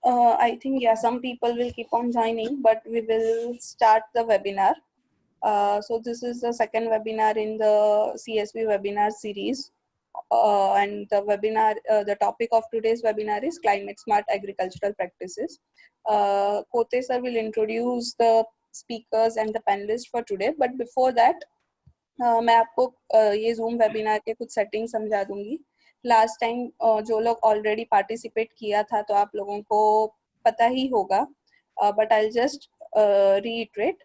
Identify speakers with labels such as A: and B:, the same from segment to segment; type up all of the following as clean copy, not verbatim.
A: I think, yeah, some people will keep on joining, but we will start the webinar. So this is the second webinar in the CSV webinar series. And the webinar, the topic of today's webinar is climate smart agricultural practices. Kote sir will introduce the speakers and the panelists for today, but before that, मैं आपको ये Zoom webinar के कुछ settings समझा दूंगी. Last time जो लोग already participate किया था तो आप लोगों को पता ही होगा, बट आई जस्ट रीइटरेट.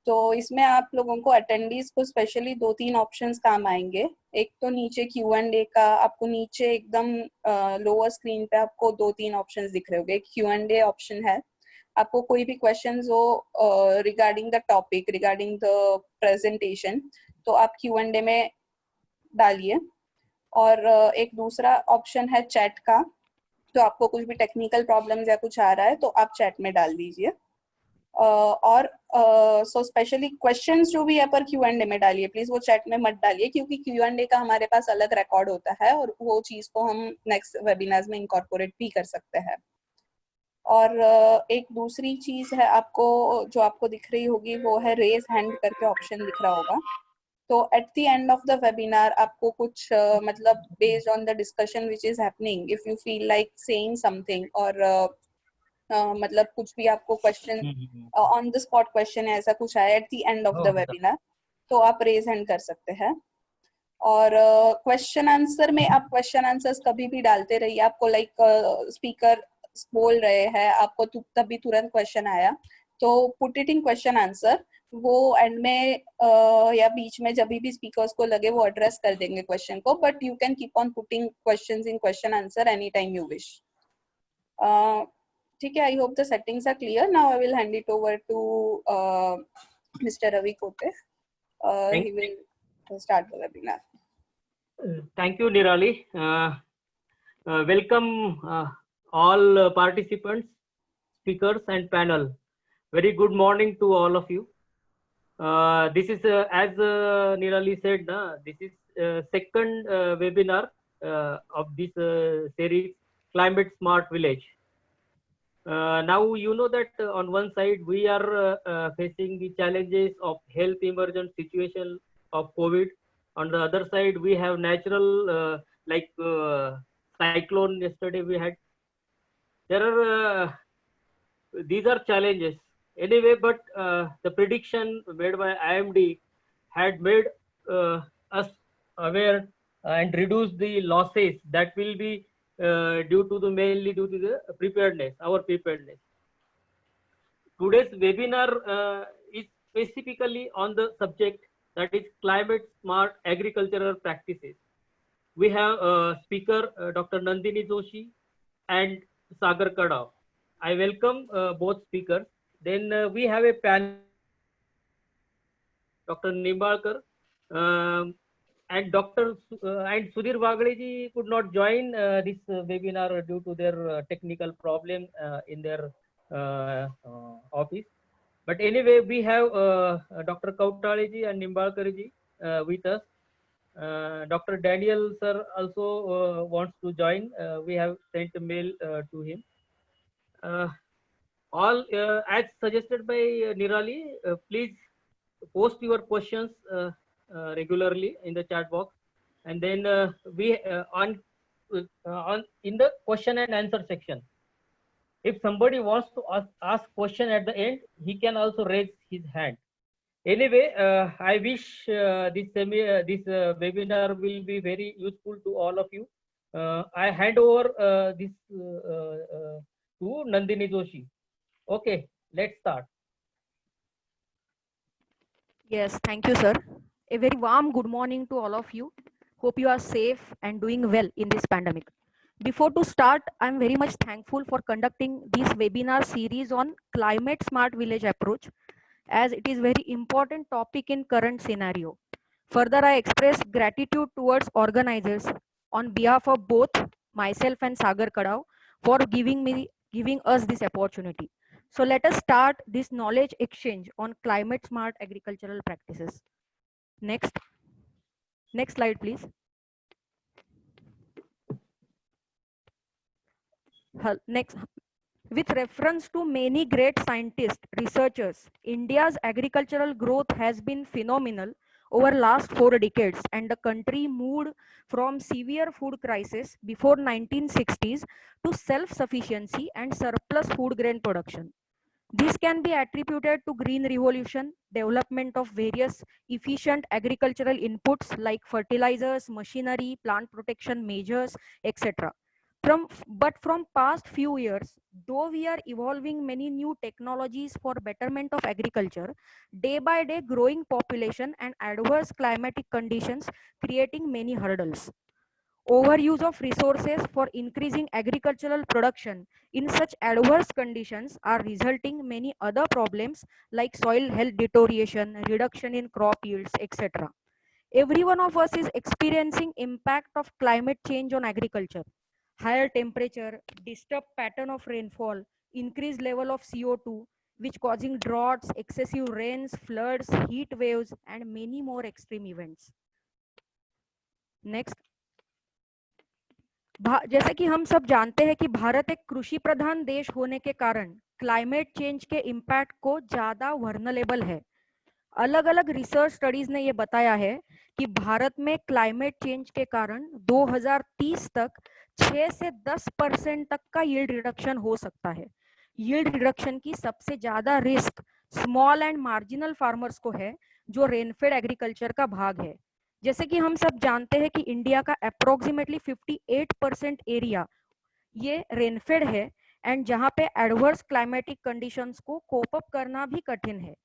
A: तो इसमें आप लोगों को अटेंडीज को स्पेशली 2-3 ऑप्शंस काम आएंगे. एक तो नीचे Q&A का, आपको नीचे एकदम लोअर स्क्रीन पे आपको 2-3 ऑप्शंस दिख रहे होंगे. Q&A ऑप्शन है. आपको कोई भी क्वेश्चंस हो regarding the topic, regarding the presentation, तो आप Q&A में डालिए. और एक दूसरा ऑप्शन है चैट का, तो आपको कुछ भी टेक्निकल प्रॉब्लम्स या कुछ आ रहा है तो आप चैट में डाल दीजिए. और सो स्पेशली क्वेश्चंस जो भी है पर Q&A में डालिए प्लीज, वो चैट में मत डालिए, क्योंकि Q&A का हमारे पास अलग रिकॉर्ड होता है और वो चीज को हम नेक्स्ट वेबिनार्स में इंकॉर्पोरेट भी कर सकते हैं. और एक दूसरी चीज है, आपको जो आपको दिख रही होगी वो है रेज हैंड करके ऑप्शन दिख रहा होगा. तो at the end of the webinar आपको कुछ मतलब based on the discussion which is happening, if you feel like saying something, और मतलब कुछ भी आपको question on the spot question है, ऐसा कुछ आया at the end of the webinar, तो आप रेज हैंड कर सकते हैं. और क्वेश्चन आंसर में आप क्वेश्चन आंसर्स कभी भी डालते रहिए. आपको लाइक स्पीकर बोल रहे हैं, आपको तभी तुरंत क्वेश्चन आया तो put it in question answer. वो एंड में या बीच में जब भी स्पीकर्स को लगे वो एड्रेस कर देंगे क्वेश्चन को, but you can keep on putting questions in question answer any time you wish. ठीक है, I hope the settings are clear. Now I will hand it over to mister Ravi Kote. He will start the webinar.
B: Thank you, Nirali. Welcome all participants, speakers and panel. Very good morning to all of you. This is as Nirali said, this is second webinar of this series, Climate Smart Village. Now you know that on one side we are facing the challenges of health emergent situation of COVID. On the other side we have natural like cyclone yesterday we had. There are these are challenges anyway, but the prediction made by IMD had made us aware and reduce the losses that will be mainly due to the preparedness, our preparedness. Today's webinar is specifically on the subject that is climate smart agricultural practices. We have speaker Dr. Nandini Joshi and Sagar Kadao. I welcome both speakers. Then we have a panel, Dr. Nimbalkar, and Dr. and Sudhir Wagleji could not join this webinar due to their technical problem in their office. But anyway, we have Dr. Kautaleji and Nimbalkarji with us. Dr. Daniel sir also wants to join. We have sent a mail to him. All as suggested by Nirali, please post your questions regularly in the chat box, and then we on in the question and answer section, if somebody wants to ask question at the end, he can also raise his hand. Anyway, I wish this webinar will be very useful to all of you. I hand over this to Nandini Joshi. Okay, let's start.
C: Yes, thank you, sir. A very warm good morning to all of you. Hope you are safe and doing well in this pandemic. Before to start, I'm very much thankful for conducting this webinar series on climate smart village approach, as it is very important topic in current scenario. Further, I express gratitude towards organizers on behalf of both myself and Sagar Kadao for giving us this opportunity. So let us start this knowledge exchange on climate smart agricultural practices. Next slide, please. Next, With reference to many great scientists, researchers, India's agricultural growth has been phenomenal over last 4 decades, and the country moved from severe food crisis before 1960s to self-sufficiency and surplus food grain production. This can be attributed to green revolution, development of various efficient agricultural inputs like fertilizers, machinery, plant protection measures, etc. From past few years, though we are evolving many new technologies for betterment of agriculture, day by day growing population and adverse climatic conditions creating many hurdles. Overuse of resources for increasing agricultural production in such adverse conditions are resulting many other problems like soil health deterioration, reduction in crop yields, etc. Every one of us is experiencing impact of climate change on agriculture. Higher temperature, disturbed pattern of rainfall, increased level of CO2, which causing droughts, excessive rains, floods, heat waves, and many more extreme events. Next. जैसे कि हम सब जानते हैं कि भारत एक कृषि प्रधान देश होने के कारण क्लाइमेट चेंज के इम्पैक्ट को ज्यादा वर्नरेबल है. अलग अलग रिसर्च स्टडीज ने ये बताया है कि भारत में क्लाइमेट चेंज के कारण 2030 तक 6 से 10% तक का यील्ड रिडक्शन हो सकता है. यील्ड रिडक्शन की सबसे ज्यादा risk small and marginal farmers को है, जो रेनफेड एग्रीकल्चर का भाग है. जैसे कि हम सब जानते हैं कि इंडिया का अप्रोक्सीमेटली 58% एरिया ये रेनफेड है, एंड जहां पे एडवर्स क्लाइमेटिक कंडीशंस को कोप अप करना भी कठिन है.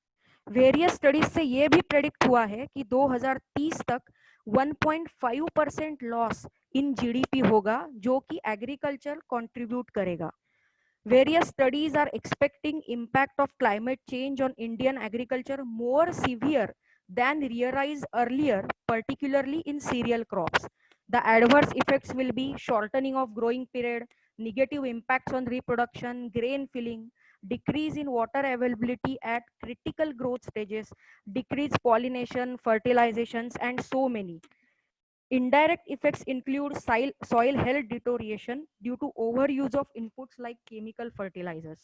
C: वेरियस स्टडीज से ये भी प्रेडिक्ट हुआ है कि 2030 तक 1.5% लॉस इन जीडीपी होगा, जो कि एग्रीकल्चर कंट्रीब्यूट करेगा. Various studies are expecting impact of climate change on Indian agriculture more severe than realized earlier, particularly in cereal crops. The adverse effects will be shortening of growing period, negative impacts on reproduction, grain filling, decrease in water availability at critical growth stages, decreased pollination, fertilizations, and so many. Indirect effects include soil health deterioration due to overuse of inputs like chemical fertilizers.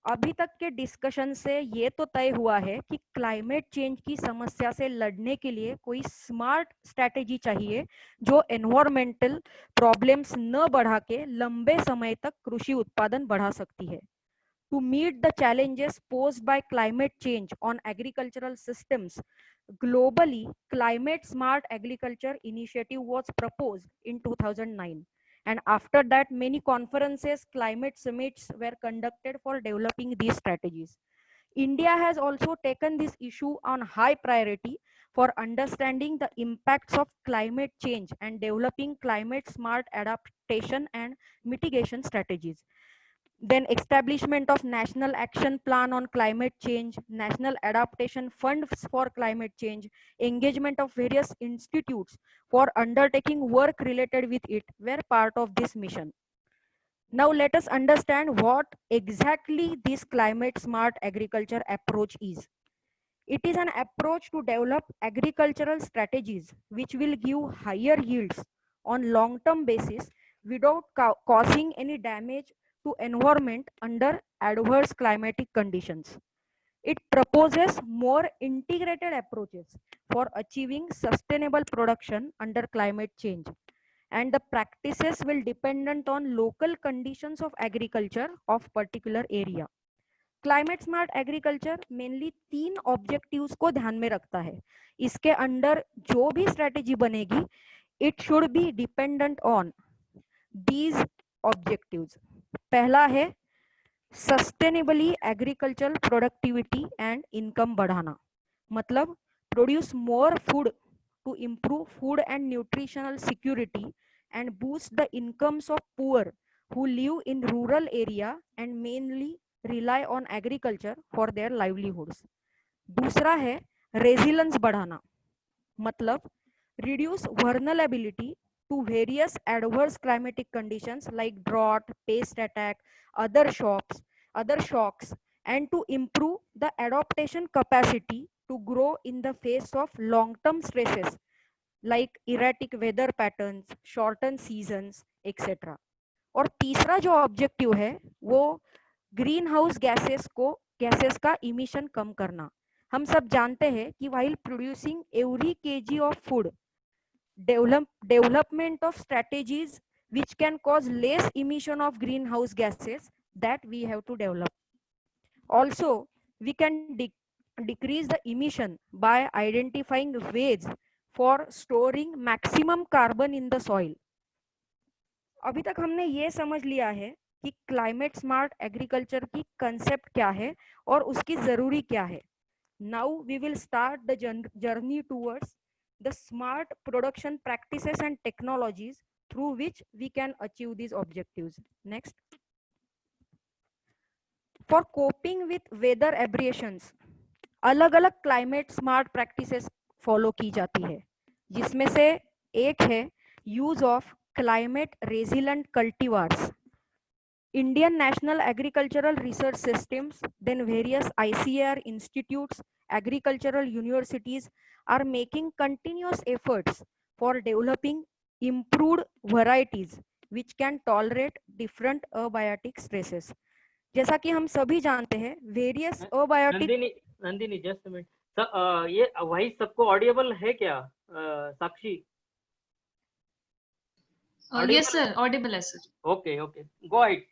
C: अभी तक के discussion से ये तो तय हुआ है कि क्लाइमेट चेंज की समस्या से लड़ने के लिए कोई स्मार्ट स्ट्रैटेजी चाहिए जो एनवायरमेंटल प्रॉब्लम्स न बढ़ा के लंबे समय तक कृषि उत्पादन बढ़ा सकती है. To meet the challenges posed by climate change on agricultural systems, globally, Climate Smart Agriculture Initiative was proposed in 2009. And after that, many conferences, climate summits were conducted for developing these strategies. India has also taken this issue on high priority for understanding the impacts of climate change and developing climate smart adaptation and mitigation strategies. Then establishment of National Action Plan on Climate Change, National Adaptation Funds for Climate Change, engagement of various institutes for undertaking work related with it were part of this mission. Now let us understand what exactly this climate smart agriculture approach is. It is an approach to develop agricultural strategies which will give higher yields on long-term basis without causing any damage to environment under adverse climatic conditions. It proposes more integrated approaches for achieving sustainable production under climate change, and the practices will dependent on local conditions of agriculture of particular area. Climate smart agriculture mainly 3 objectives को ध्यान में रखता है. इसके under जो भी strategy बनेगी, it should be dependent on these objectives. पहला है sustainably agricultural productivity and income बढ़ाना, मतलब produce more food to improve food and nutritional security and boost the incomes of poor who live in rural area and mainly rely on agriculture for their livelihoods. दूसरा है resilience बढ़ाना, मतलब reduce vulnerability to various adverse climatic conditions like drought, pest attack, other shocks, and to improve the adaptation capacity to grow in the face of long-term stresses like erratic weather patterns, shortened seasons, etc. और तीसरा जो objective है वो green house gases का emission कम करना। हम सब जानते हैं कि while producing every kg of food, development of strategies which can cause less emission of greenhouse gases that we have to develop. Also, we can decrease the emission by identifying ways for storing maximum carbon in the soil. अभी तक हमने ये समझ लिया है कि climate smart agriculture की concept क्या है और उसकी जरूरी क्या है. Now we will start the journey towards the smart production practices and technologies through which we can achieve these objectives. Next. For coping with weather aberrations, अलग अलग क्लाइमेट स्मार्ट प्रैक्टिसेस फॉलो की जाती है, जिसमें से एक है use of climate resilient cultivars. Indian National Agricultural Research Systems, then various ICAR institutes, agricultural universities are making continuous efforts for developing improved varieties which can tolerate different abiotic stresses. जैसा कि हम सभी जानते हैं, various abiotic.
B: Nandini just minute sir, ये वही सबको audible है क्या? साक्षी?
D: यस सर, ऑडिबल है sir.
B: Okay okay, go ahead.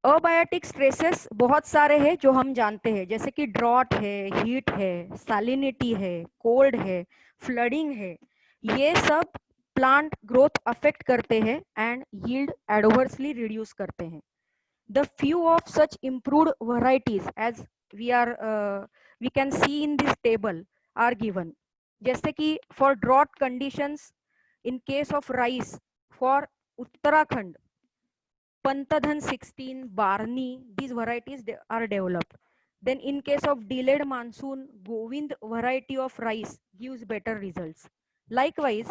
C: Abiotic stresses बहुत सारे हैं जो हम जानते हैं, जैसे कि ड्रॉट है, हीट है, सैलिनिटी है, कोल्ड है, फ्लडिंग है. ये सब प्लांट ग्रोथ अफेक्ट करते हैं एंड यील्ड एडवर्सली रिड्यूस करते हैं. The few of such improved varieties as we can see in this table are given. जैसे कि for drought conditions in case of rice for Uttarakhand, Pantadhan 16, Barni, these varieties are developed. Then in case of delayed monsoon, Govind variety of rice gives better results. Likewise,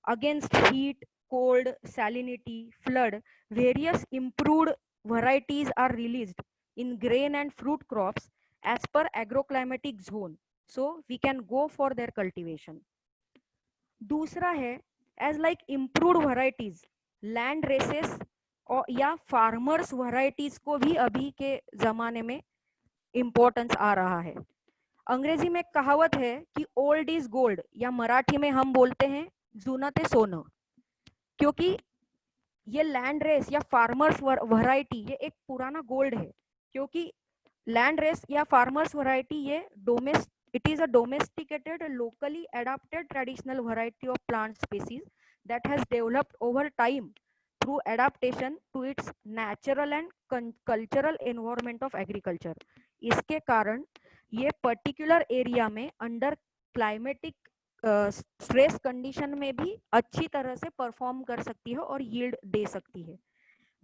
C: against heat, cold, salinity, flood, various improved varieties are released in grain and fruit crops as per agroclimatic zone. So we can go for their cultivation. दूसरा है as like improved varieties, land races और या farmers varieties को भी अभी के जमाने में importance आ रहा है. अंग्रेजी में कहावत है कि old is gold, या मराठी में हम बोलते हैं जुनं ते सोनं. क्योंकि ये लैंड रेस या फार्मर्स वैरायटी ये एक पुराना गोल्ड है, क्योंकि लैंड रेस या फार्मर्स वैरायटी ये it is a domesticated locally adapted traditional variety of plant species that has developed over time through adaptation to its natural and cultural environment of agriculture. इसके कारण ये particular area में under climatic stress condition में भी अच्छी तरह से perform कर सकती है और यील्ड दे सकती है.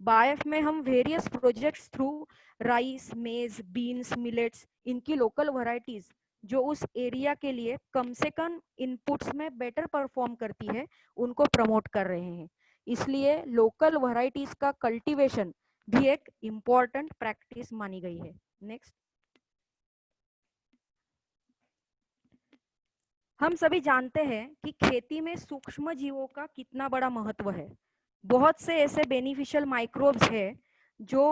C: बायफ में हम वेरियस प्रोजेक्ट्स थ्रू राइस, मेज, बीन्स, मिलेट्स, इनकी लोकल वैरायटीज जो उस एरिया के लिए कम से कम इनपुट्स में बेटर परफॉर्म करती है उनको प्रमोट कर रहे हैं. इसलिए लोकल वैरायटीज का कल्टीवेशन भी एक इम्पोर्टेंट प्रैक्टिस मानी गई है. नेक्स्ट. हम सभी जानते हैं कि खेती में सूक्ष्म जीवों का कितना बड़ा महत्व है. बहुत से ऐसे बेनिफिशियल माइक्रोब्स हैं जो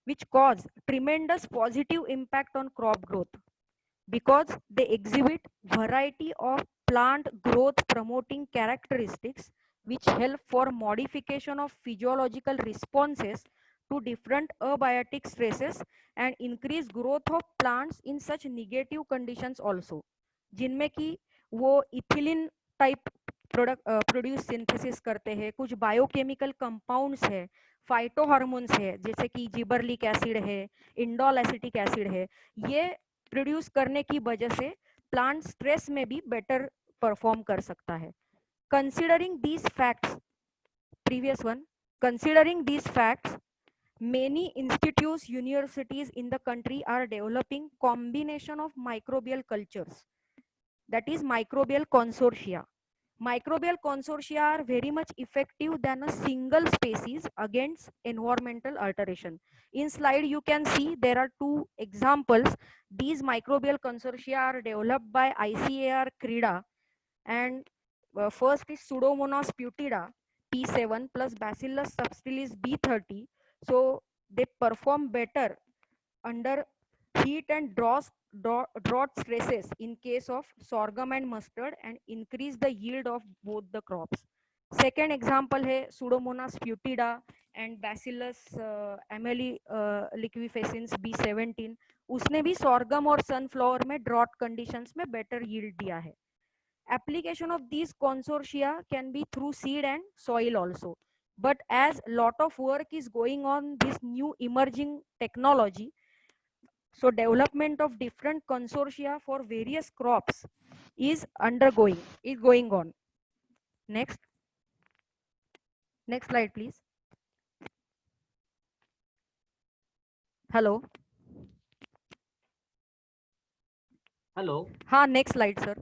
C: which cause tremendous positive impact on crop growth because they exhibit variety of plant growth promoting characteristics which help for modification of physiological responses to different abiotic stresses and increase growth of plants in such negative conditions also, जिनमें कि वो ethylene type produce synthesis करते हैं, कुछ biochemical compounds है, phyto hormones है जैसे कि जिबरलिक एसिड है, इंडोल एसिटिक एसिड है, ये प्रोड्यूस करने की वजह से प्लांट स्ट्रेस में भी बेटर परफॉर्म कर सकता है. Considering these facts, previous one, considering these facts, many institutes, universities in the country are developing combination of microbial cultures, that is microbial consortia. Microbial consortia are very much effective than a single species against environmental alteration. In slide you can see there are two examples. These microbial consortia are developed by ICAR CRIDA, and first is Pseudomonas putida P7 plus Bacillus subtilis B30 so they perform better under heat and drought stresses in case of sorghum and mustard and increase the yield of both the crops. Second example है Pseudomonas foetida and Bacillus liquefacens B17. उसने भी sorghum और sunflower में drought conditions में better yield दिया है. Application of these consortia can be through seed and soil also. But as lot of work is going on this new emerging technology, so development of different consortia for various crops is going on. Next slide please. Hello. हाँ, next slide sir.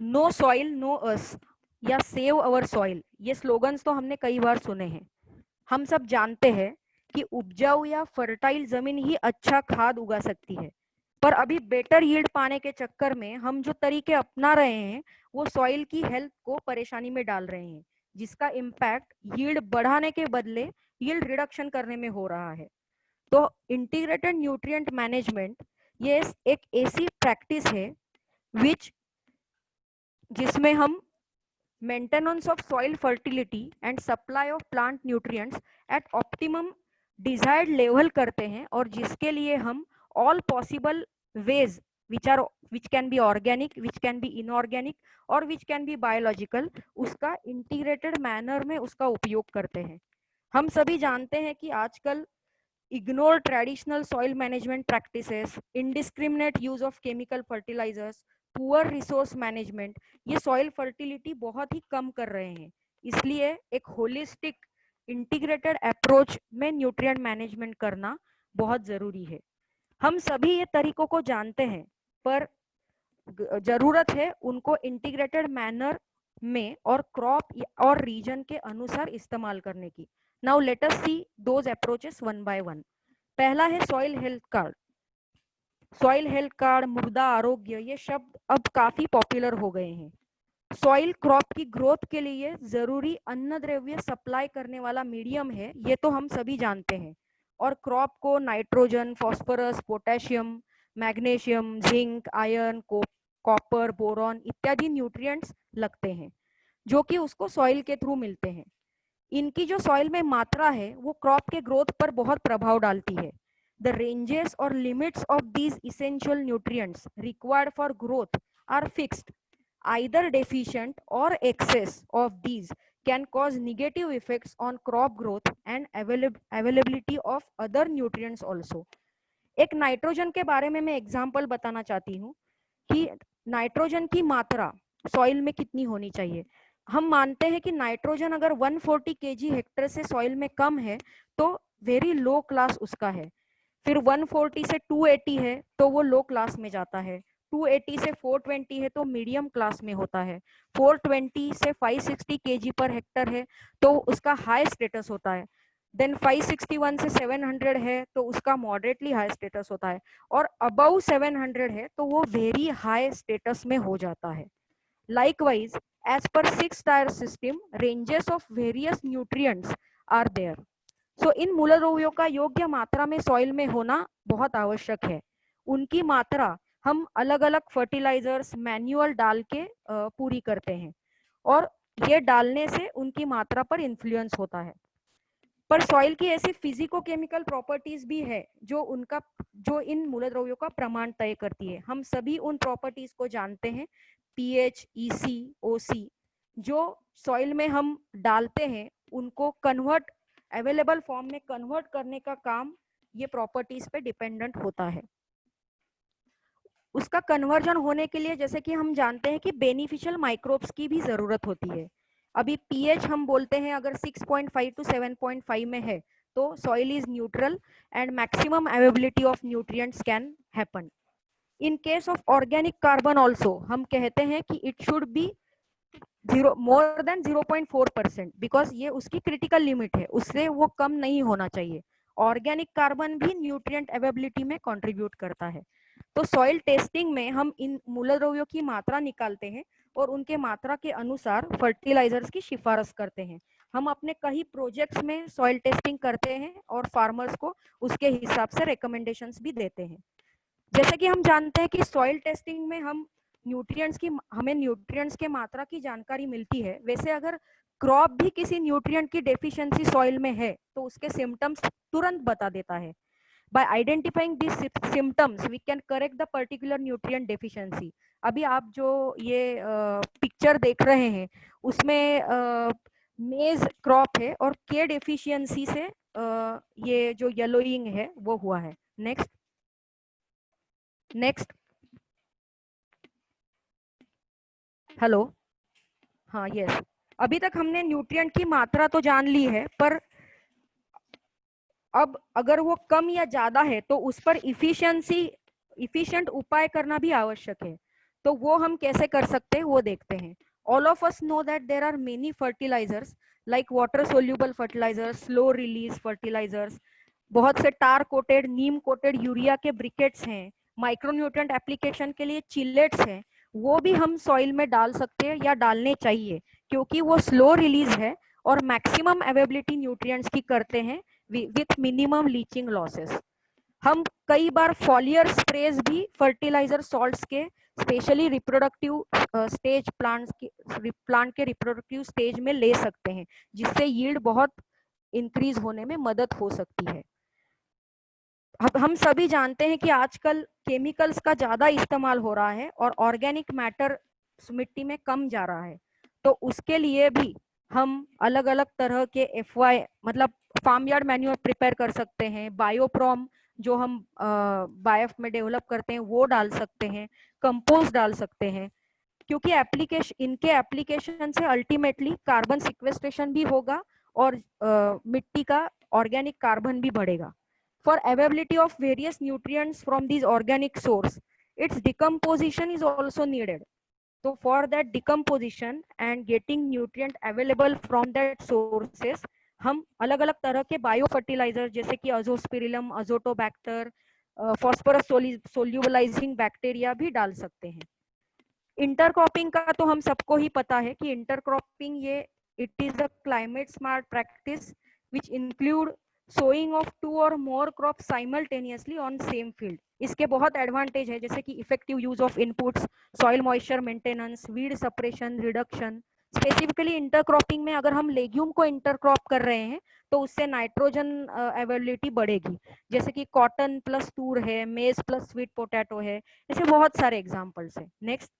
C: No soil no us या save our soil, ये slogans तो हमने कई बार सुने हैं. हम सब जानते हैं कि उपजाऊ या फर्टाइल जमीन ही अच्छा खाद उगा सकती है, पर अभी बेटर यील्ड पाने के चक्कर में हम जो तरीके अपना रहे हैं वो सॉइल की हेल्थ को परेशानी में डाल रहे हैं, जिसका इम्पैक्ट यील्ड बढ़ाने के बदले यील्ड रिडक्शन करने में हो रहा है. तो इंटीग्रेटेड न्यूट्रिएंट मैनेजमेंट ये एक ऐसी प्रैक्टिस है जिसमें हम maintenance of soil fertility and supply of plant nutrients at optimum desired level करते हैं, और जिसके लिए हम all possible ways which can be organic, which can be inorganic और which can be biological, उसका इंटीग्रेटेड मैनर में उसका उपयोग करते हैं. हम सभी जानते हैं कि आजकल ignore traditional soil management practices, indiscriminate use of chemical fertilisers, poor resource management, ये सॉइल फर्टिलिटी बहुत ही कम कर रहे हैं. इसलिए एक होलिस्टिक इंटीग्रेटेड अप्रोच में न्यूट्रिएंट मैनेजमेंट करना बहुत जरूरी है. हम सभी ये तरीकों को जानते हैं, पर जरूरत है उनको इंटीग्रेटेड मैनर में और क्रॉप और रीजन के अनुसार इस्तेमाल करने की. Now let us C those approaches one by one. पहला है soil health card. Soil health card, मृदा आरोग्य, ये शब्द अब काफी पॉपुलर हो गए हैं. सॉइल क्रॉप की ग्रोथ के लिए जरूरी अन्न द्रव्य सप्लाई करने वाला मीडियम है, ये तो हम सभी जानते हैं. और क्रॉप को nitrogen, phosphorus, potassium, magnesium, zinc, iron, copper, boron इत्यादि न्यूट्रिएंट्स लगते हैं, जो कि उसको सॉइल के थ्रू मिलते हैं. इनकी जो सॉइल में मात्रा है वो क्रॉप के ग्रोथ पर बहुत प्रभाव डालती है. The ranges or limits of these essential nutrients required for growth are fixed. Either deficient or excess of these can cause negative effects on crop growth and availability of other nutrients also. एक nitrogen के बारे में मैं example बताना चाहती हूँ कि nitrogen की मात्रा सॉइल में कितनी होनी चाहिए. हम मानते हैं कि नाइट्रोजन अगर 140 kg हेक्टेयर से सॉइल में कम है तो वेरी लो क्लास उसका है. फिर 140 से 280 है तो वो लो क्लास में जाता है. 280 से 420 है तो मीडियम क्लास में होता है. 420 से 560 kg पर हेक्टर है तो उसका हाई स्टेटस होता है. देन 561 से 700 है तो उसका मॉडरेटली हाई स्टेटस होता है. और अबव 700 है तो वो वेरी हाई स्टेटस में हो जाता है. Likewise, as per 6-tier system, ranges of various nutrients are there. So इन मूलद्रव्यों का योग्य मात्रा में सॉइल में होना बहुत आवश्यक है. उनकी मात्रा हम अलग अलग फर्टिलाइजर्स मैन्युअल डाल के पूरी करते हैं, और ये डालने से उनकी मात्रा पर इन्फ्लुएंस होता है. पर सॉइल की ऐसी फिजिको केमिकल प्रॉपर्टीज भी है जो इन मूलद्रव्यों का प्रमाण तय करती है. हम सभी उन प्रॉपर्टीज को जानते हैं. pH, EC, OC जो सॉइल में हम डालते हैं उनको अवेलेबल फॉर्म में कन्वर्ट करने का काम ये प्रॉपर्टीज पे डिपेंडेंट होता है. उसका कन्वर्जन होने के लिए जैसे कि हम जानते हैं कि बेनिफिशियल माइक्रोब्स की भी जरूरत होती है. अभी pH हम बोलते हैं अगर 6.5 to 7.5 में है तो soil is neutral and maximum availability of nutrients can happen. In case of organic carbon also हम कहते हैं कि it should be more than 0.4%, because ये उसकी क्रिटिकल लिमिट है, उससे वो कम नहीं होना चाहिए. ऑर्गेनिक कार्बन भी न्यूट्रिएंट अवेलेबिलिटी में कंट्रीब्यूट करता है. तो सॉइल टेस्टिंग में हम इन मूलद्रव्यों की मात्रा निकालते हैं और उनके मात्रा के अनुसार फर्टिलाइजर्स की सिफारिश करते हैं। हम अपने कई प्रोजेक्ट्स में सॉइल टेस्टिंग करते हैं और फार्मर्स को उसके हिसाब से रिकमेंडेशंस भी देते हैं। जैसे कि हम जानते हैं कि सॉइल टेस्टिंग में हमें न्यूट्रिएंट्स के मात्रा की जानकारी मिलती है, वैसे अगर क्रॉप भी किसी न्यूट्रिएंट की डेफिशिएंसी सॉइल में है तो उसके सिम्टम्स तुरंत बता देता है। By identifying these symptoms, we can correct the particular nutrient deficiency. अभी आप जो ये पिक्चर देख रहे हैं उसमें मेज क्रॉप है और के डेफिशिएंसी से ये जो येलोइंग है वो हुआ है। नेक्स्ट हेलो, हाँ यस, अभी तक हमने न्यूट्रिएंट की मात्रा तो जान ली है, पर अब अगर वो कम या ज्यादा है तो उस पर इफिशिएंट उपाय करना भी आवश्यक है। तो वो हम कैसे कर सकते हैं वो देखते हैं। All of us know that there are many fertilisers like water soluble fertilisers, slow release fertilisers, बहुत से tar coated, neem coated urea के ब्रिकेट्स हैं, माइक्रोन्यूट्रिएंट एप्लीकेशन के लिए चिलेट्स हैं, वो भी हम सॉइल में डाल सकते हैं या डालने चाहिए, क्योंकि वो स्लो रिलीज है और मैक्सिमम अवेलेबिलिटी न्यूट्रिएंट्स की करते हैं विथ मिनिमम लीचिंग लॉसेस। हम कई बार फॉलियर स्प्रेज भी फर्टिलाइजर सॉल्ट्स के स्पेशली रिप्रोडक्टिव स्टेज प्लांट के रिप्रोडक्टिव स्टेज में ले सकते हैं, जिससे यील्ड बहुत इंक्रीज होने में मदद हो सकती है। हम सभी जानते हैं कि आजकल केमिकल्स का ज्यादा इस्तेमाल हो रहा है और ऑर्गेनिक मैटर मिट्टी में कम जा रहा है, तो उसके लिए भी हम अलग अलग तरह के FY मतलब फार्म यार्ड मैन्योर प्रिपेयर कर सकते हैं, बायोप्रॉम जो हम बायोफ में डेवलप करते हैं वो डाल सकते हैं, कंपोस्ट डाल सकते हैं, क्योंकि इनके एप्लीकेशन से अल्टीमेटली कार्बन सिक्वेस्ट्रेशन भी होगा और मिट्टी का ऑर्गेनिक कार्बन भी बढ़ेगा। For availability of various nutrients from these organic source, its decomposition is also needed. So for that decomposition and getting nutrient available from that sources, हम अलग अलग तरह के बायो फर्टिलाइजर जैसे कि अजोस्पिरिलम, अजोटोबैक्टर, फॉस्फोरस सोल्यूबलाइजिंग बैक्टीरिया भी डाल सकते हैं। इंटरक्रॉपिंग का तो हम सबको ही पता है कि इंटरक्रॉपिंग ये it is a climate smart practice which include sowing of 2 or more crops simultaneously on same field। इसके बहुत एडवांटेज है, जैसे कि effective use of inputs, soil moisture maintenance, weed suppression reduction. Specifically intercropping में अगर हम legume को intercrop कर रहे हैं तो उससे नाइट्रोजन अवेलेबिलिटी बढ़ेगी, जैसे कि कॉटन प्लस तूर है, मेज प्लस स्वीट पोटैटो है, ऐसे बहुत सारे एग्जांपल्स हैं। नेक्स्ट,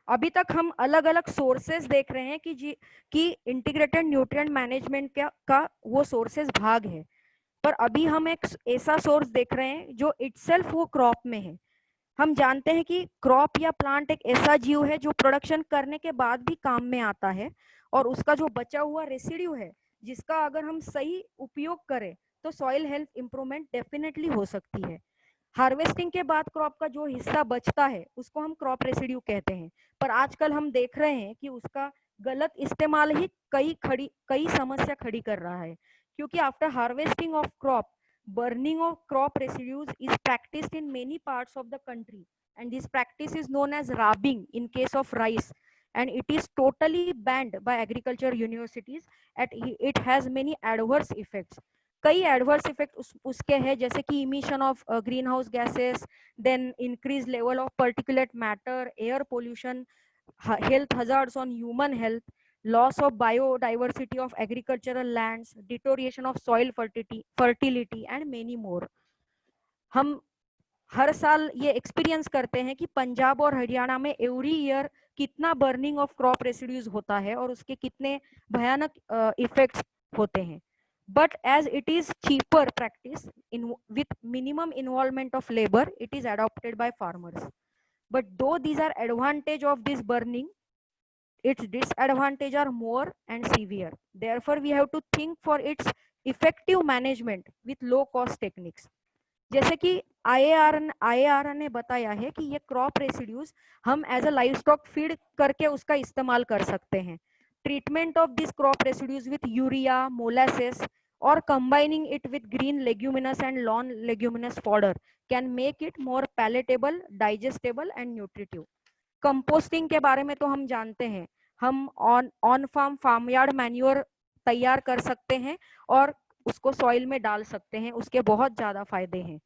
C: अभी तक हम अलग अलग सोर्सेज देख रहे हैं कि इंटीग्रेटेड न्यूट्रिएंट मैनेजमेंट का वो सोर्सेज भाग है, पर अभी हम एक ऐसा सोर्स देख रहे हैं जो इटसेल्फ वो क्रॉप में है। हम जानते हैं कि क्रॉप या प्लांट एक ऐसा जीव है जो प्रोडक्शन करने के बाद भी काम में आता है और उसका जो बचा हुआ रेसिड्यू है जिसका अगर हम सही उपयोग करें तो सॉइल हेल्थ इंप्रूवमेंट डेफिनेटली हो सकती है। हार्वेस्टिंग के बाद क्रॉप का जो हिस्सा बचता है उसको हम क्रॉप रेसिड्यू कहते हैं, पर आजकल हम देख रहे हैं कि उसका गलत इस्तेमाल ही कई समस्या खड़ी कर रहा है, क्योंकि after harvesting of crop, burning of crop residues is practiced in many parts of the country, and this practice is known as rabbing in case of rice, and it is totally banned by agriculture universities at it has many adverse effects। कई adverse effect उसके हैं, जैसे कि emission of greenhouse gases, then increase level of particulate matter, air pollution, health hazards on human health, loss of biodiversity of agricultural lands, deterioration of soil fertility and many more। हम हर साल ये experience करते हैं कि पंजाब और हरियाणा में every year कितना burning of crop residues होता है और उसके कितने भयानक इफेक्ट्स होते हैं। But as it is cheaper practice with minimum involvement of labor, it is adopted by farmers. But though these are advantage of this burning, its disadvantage are more and severe. Therefore, we have to think for its effective management with low cost techniques. जैसे कि IAR ने बताया है कि ये crop residues हम as a livestock feed करके उसका इस्तेमाल कर सकते हैं। Treatment of this crop residues with urea, molasses or combining it with green leguminous and lawn leguminous fodder can make it more palatable, digestible and nutritive. Composting के बारे में तो हम जानते हैं, हम on farm farmyard manure तैयार कर सकते हैं और उसको सॉइल में डाल सकते हैं, उसके बहुत ज्यादा फायदे हैं।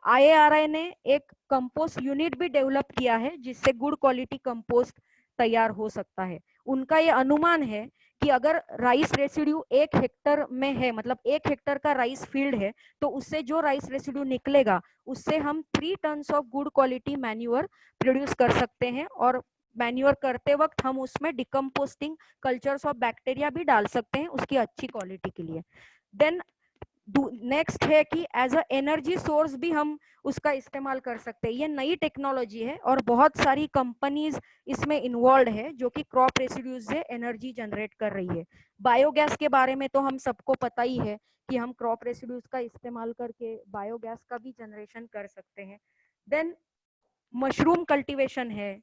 C: IARI ने एक कंपोस्ट यूनिट भी डेवलप किया है जिससे गुड क्वालिटी कंपोस्ट तैयार हो सकता है। उनका ये अनुमान है कि अगर राइस रेसिड्यू 1 हेक्टर में है, मतलब 1 हेक्टर का राइस फील्ड है, तो उससे जो राइस रेसिड्यू निकलेगा उससे हम 3 tons of good quality manure produce कर सकते हैं। और मैन्योर करते वक्त हम उसमें डिकम्पोस्टिंग कल्चर्स ऑफ बैक्टीरिया भी डाल सकते हैं उसकी अच्छी क्वालिटी के लिए। देन नेक्स्ट है कि एज अ एनर्जी सोर्स भी हम उसका इस्तेमाल कर सकते हैं। ये नई टेक्नोलॉजी है और बहुत सारी कंपनीज इसमें इन्वॉल्व है जो कि क्रॉप रेसिड्यूज से एनर्जी जनरेट कर रही है। बायोगैस के बारे में तो हम सबको पता ही है कि हम क्रॉप रेसिड्यूज का इस्तेमाल करके बायोगैस का भी जनरेशन कर सकते हैं। देन मशरूम कल्टीवेशन है,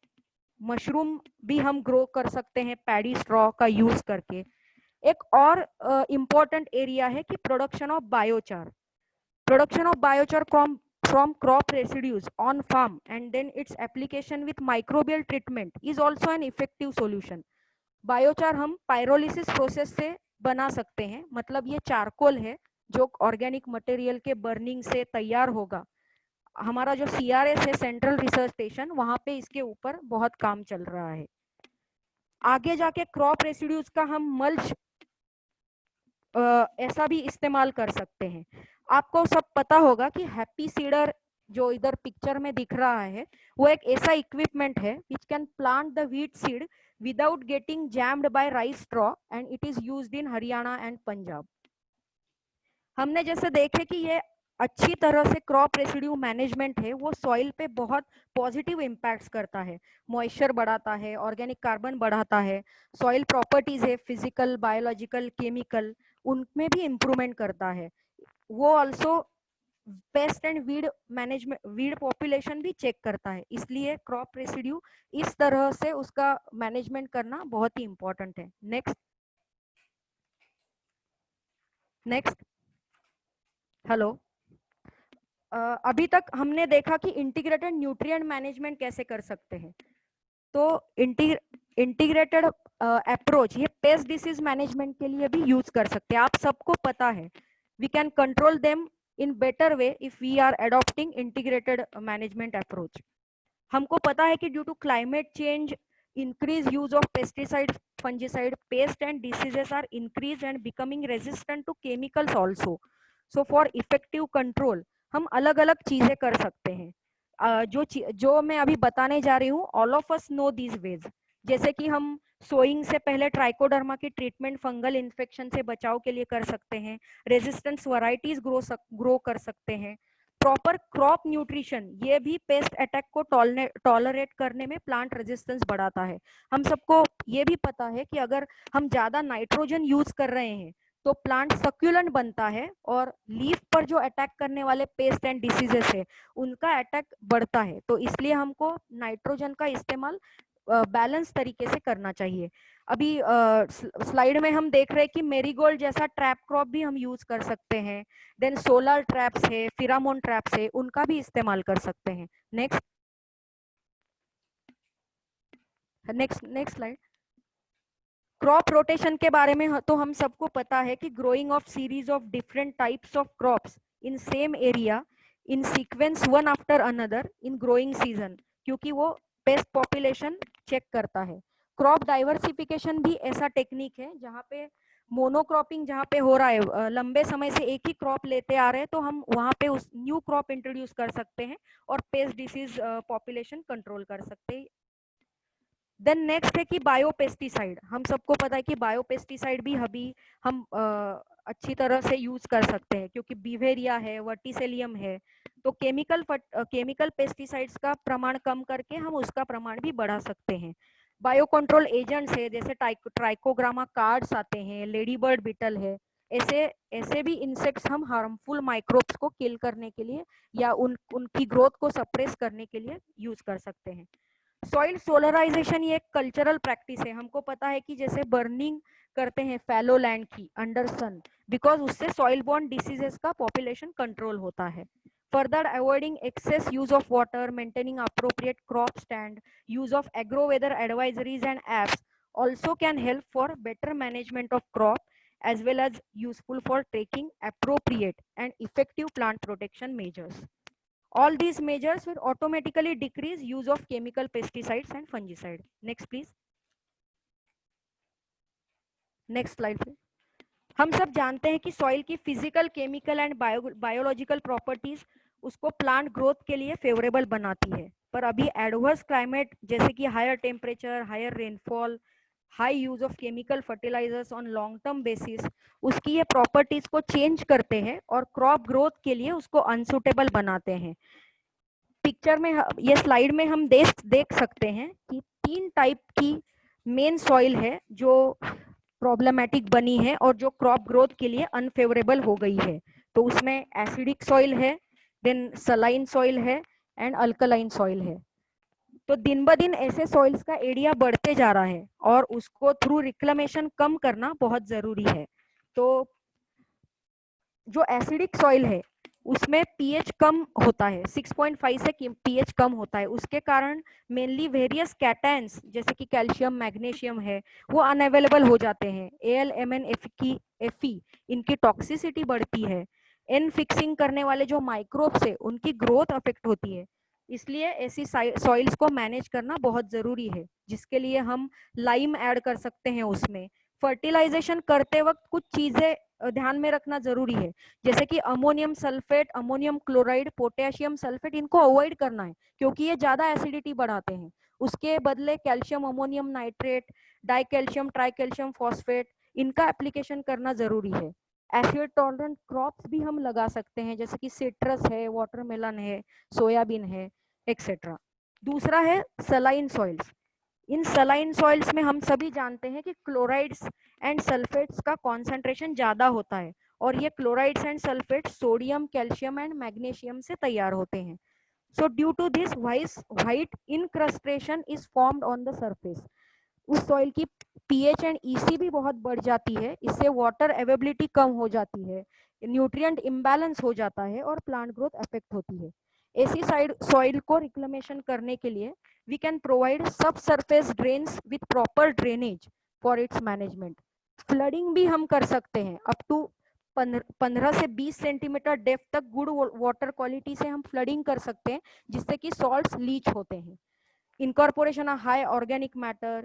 C: मशरूम भी हम ग्रो कर सकते हैं पैडी स्ट्रॉ का यूज करके। एक और इम्पोर्टेंट एरिया है कि production of biochar. Production of biochar from crop residues on farm and then its application with microbial treatment is also an effective solution. Biochar हम पायरोलिसिस प्रोसेस से बना सकते हैं, मतलब ये चारकोल है जो ऑर्गेनिक मटेरियल के बर्निंग से तैयार होगा। हमारा जो CRS है सेंट्रल रिसर्च स्टेशन, वहां पे इसके ऊपर बहुत काम चल रहा है। आगे जाके क्रॉप रेसिड्यूज का हम मल्च ऐसा भी इस्तेमाल कर सकते हैं। आपको सब पता होगा कि हैप्पी सीडर जो इधर पिक्चर में दिख रहा है वो एक ऐसा इक्विपमेंट है which can plant the wheat seed without getting jammed by rice straw and it is used in Haryana and Punjab. हमने जैसे देखे कि ये अच्छी तरह से क्रॉप रेसिड्यू मैनेजमेंट है, वो सॉइल पे बहुत पॉजिटिव इम्पैक्ट्स करता है, मॉइस्चर बढ़ाता है, ऑर्गेनिक कार्बन बढ़ाता है, सॉइल प्रॉपर्टीज है फिजिकल, बायोलॉजिकल, केमिकल, उनमें भी इम्प्रूवमेंट करता है। वो also paste and weed management, weed population भी चेक करता है। इसलिए क्रॉप रेसिड्यू इस तरह से उसका मैनेजमेंट करना बहुत ही इंपॉर्टेंट है। नेक्स्ट हेलो, अभी तक हमने देखा कि इंटीग्रेटेड न्यूट्रिएंट मैनेजमेंट कैसे कर सकते हैं। तो इंटीग्रेटेड अप्रोच ये पेस्ट डिसीज मैनेजमेंट के लिए भी यूज कर सकते हैं। आप सबको पता है we can control them in better way if we are adopting integrated management approach. हमको पता है कि due to climate change, increased use of pesticides, fungicide, pest and diseases are increased and becoming resistant to chemicals also. So for effective control हम अलग अलग चीजें कर सकते हैं। जो मैं अभी बताने जा रही हूँ, all of us know these veg. जैसे कि हम सोइंग से पहले ट्राइकोडर्मा की ट्रीटमेंट फंगल इन्फेक्शन से बचाव के लिए कर सकते हैं, रेजिस्टेंस वैरायटीज ग्रो कर सकते हैं। प्रॉपर क्रॉप न्यूट्रिशन ये भी पेस्ट अटैक को टॉलरेट करने में प्लांट रेजिस्टेंस बढ़ाता है। हम सबको ये भी पता है कि अगर हम ज्यादा नाइट्रोजन यूज कर रहे हैं तो प्लांट सक्यूलेंट बनता है और लीफ पर जो अटैक करने वाले पेस्ट एंड डिसीजेस है उनका अटैक बढ़ता है। तो इसलिए हमको नाइट्रोजन का इस्तेमाल बैलेंस तरीके से करना चाहिए। अभी स्लाइड में हम देख रहे हैं कि मेरीगोल्ड जैसा ट्रैप क्रॉप भी हम यूज कर सकते हैं। देन सोलर ट्रैप्स है, फिरामोन ट्रैप्स है, उनका भी इस्तेमाल कर सकते हैं। Next slide. क्रॉप रोटेशन के बारे में तो हम सबको पता है कि growing of series of different types of crops in same area in sequence one after another in growing season, क्योंकि वो पेस्ट पॉपुलेशन चेक करता है। क्रॉप डाइवर्सिफिकेशन भी ऐसा टेक्निक है जहाँ पे मोनोक्रॉपिंग जहाँ पे हो रहा है, लंबे समय से एक ही क्रॉप लेते आ रहे हैं, तो हम वहाँ पे उस न्यू क्रॉप इंट्रोड्यूस कर सकते हैं और पेस्ट डिसीज पॉपुलेशन कंट्रोल कर सकते हैं। देन नेक्स्ट है कि बायोपेस्टिसाइड। हम सबको पता है कि बायोपेस्टिसाइड भी हम अच्छी तरह से यूज कर सकते हैं, क्योंकि बीवेरिया है, वर्टिसेलियम है, तो केमिकल पेस्टिसाइड्स का प्रमाण कम करके हम उसका प्रमाण भी बढ़ा सकते हैं। बायो कंट्रोल एजेंट्स है, जैसे ट्राइकोग्रामा कार्ड्स आते हैं, लेडी बर्ड बीटल है, ऐसे भी इंसेक्ट्स हम हार्मफुल माइक्रोब्स को किल करने के लिए या उनकी ग्रोथ को सप्रेस करने के लिए यूज कर सकते हैं। सॉइल सोलराइजेशन ये एक कल्चरल प्रैक्टिस है। हमको पता है कि जैसे बर्निंग करते हैं फैलो लैंड की अंडर सन, बिकॉज उससे सॉइल बॉर्न डिसीजेस का पॉपुलेशन कंट्रोल होता है। Further avoiding excess use of water, maintaining appropriate crop stand, use of agro weather advisories and apps also can help for better management of crop as well as useful for taking appropriate and effective plant protection measures. All these measures will automatically decrease use of chemical pesticides and fungicide. Next please. Next slide please. हम सब जानते हैं कि soil की physical, chemical and biological properties उसको plant growth के लिए favourable बनाती है, पर अभी एडवर्स क्लाइमेट जैसे कि higher temperature, higher rainfall, high use of chemical fertilisers on long term basis उसकी ये प्रॉपर्टीज को चेंज करते हैं और क्रॉप ग्रोथ के लिए उसको अनसुटेबल बनाते हैं। पिक्चर में ये स्लाइड में हम देख सकते हैं कि 3 टाइप की मेन सॉइल है जो प्रॉब्लमेटिक बनी है और जो क्रॉप ग्रोथ के लिए अनफेवरेबल हो गई है। तो उसमें एसिडिक सॉइल है, देन सलाइन सॉइल है एंड अल्कलाइन सॉइल है। तो दिन ब दिन ऐसे सॉइल्स का एरिया बढ़ते जा रहा है और उसको थ्रू रिक्लेमेशन कम करना बहुत जरूरी है। तो जो एसिडिक सॉइल है उसमें पीएच कम होता है, 6.5 से पीएच कम होता है। उसके कारण मेनली वेरियस कैटायंस जैसे कि कैल्शियम, मैग्नीशियम है वो अनअवेलेबल हो जाते हैं। एल, एमएन, एफई इनकी टॉक्सिसिटी बढ़ती है। एन फिक्सिंग करने वाले जो माइक्रोब्स है उनकी ग्रोथ अफेक्ट होती है। इसलिए ऐसी सॉइल्स को मैनेज करना बहुत जरूरी है, जिसके लिए हम लाइम ऐड कर सकते हैं उसमें। फर्टिलाइजेशन करते वक्त कुछ चीजें ध्यान में रखना जरूरी है, जैसे कि ammonium sulphate, ammonium chloride, potassium sulphate इनको अवॉइड करना है क्योंकि ये ज्यादा एसिडिटी बढ़ाते हैं। उसके बदले calcium ammonium nitrate, dicalcium tricalcium phosphate इनका एप्लीकेशन करना जरूरी है। एसिड टॉलरेंट क्रॉप्स भी हम लगा सकते हैं जैसे कि सिट्रस है, वाटरमेलन है, सोयाबीन है, एक्सेट्रा। दूसरा है saline soils. In saline soils में हम सभी जानते हैं कि क्लोराइड्स एंड सल्फेट्स का कॉन्सेंट्रेशन ज्यादा होता है और ये chlorides and sulphates sodium, calcium and magnesium से तैयार होते हैं। So due to this white incrustation is formed on the surface. उस सॉइल की पीएच एंड ईसी भी बहुत बढ़ जाती है, इससे वाटर अवेलेबिलिटी कम हो जाती है, न्यूट्रिएंट इम्बैलेंस हो जाता है और प्लांट ग्रोथ अफेक्ट होती है। ऐसी सॉइल को रिक्लेमेशन करने के लिए we can provide subsurface drains with proper drainage for its management. Flooding भी हम कर सकते हैं अप टू 15 से 20 सेंटीमीटर डेप्थ तक गुड वाटर क्वालिटी से हम फ्लडिंग कर सकते हैं, जिससे कि सॉल्ट्स लीच होते हैं। Incorporation of high organic matter,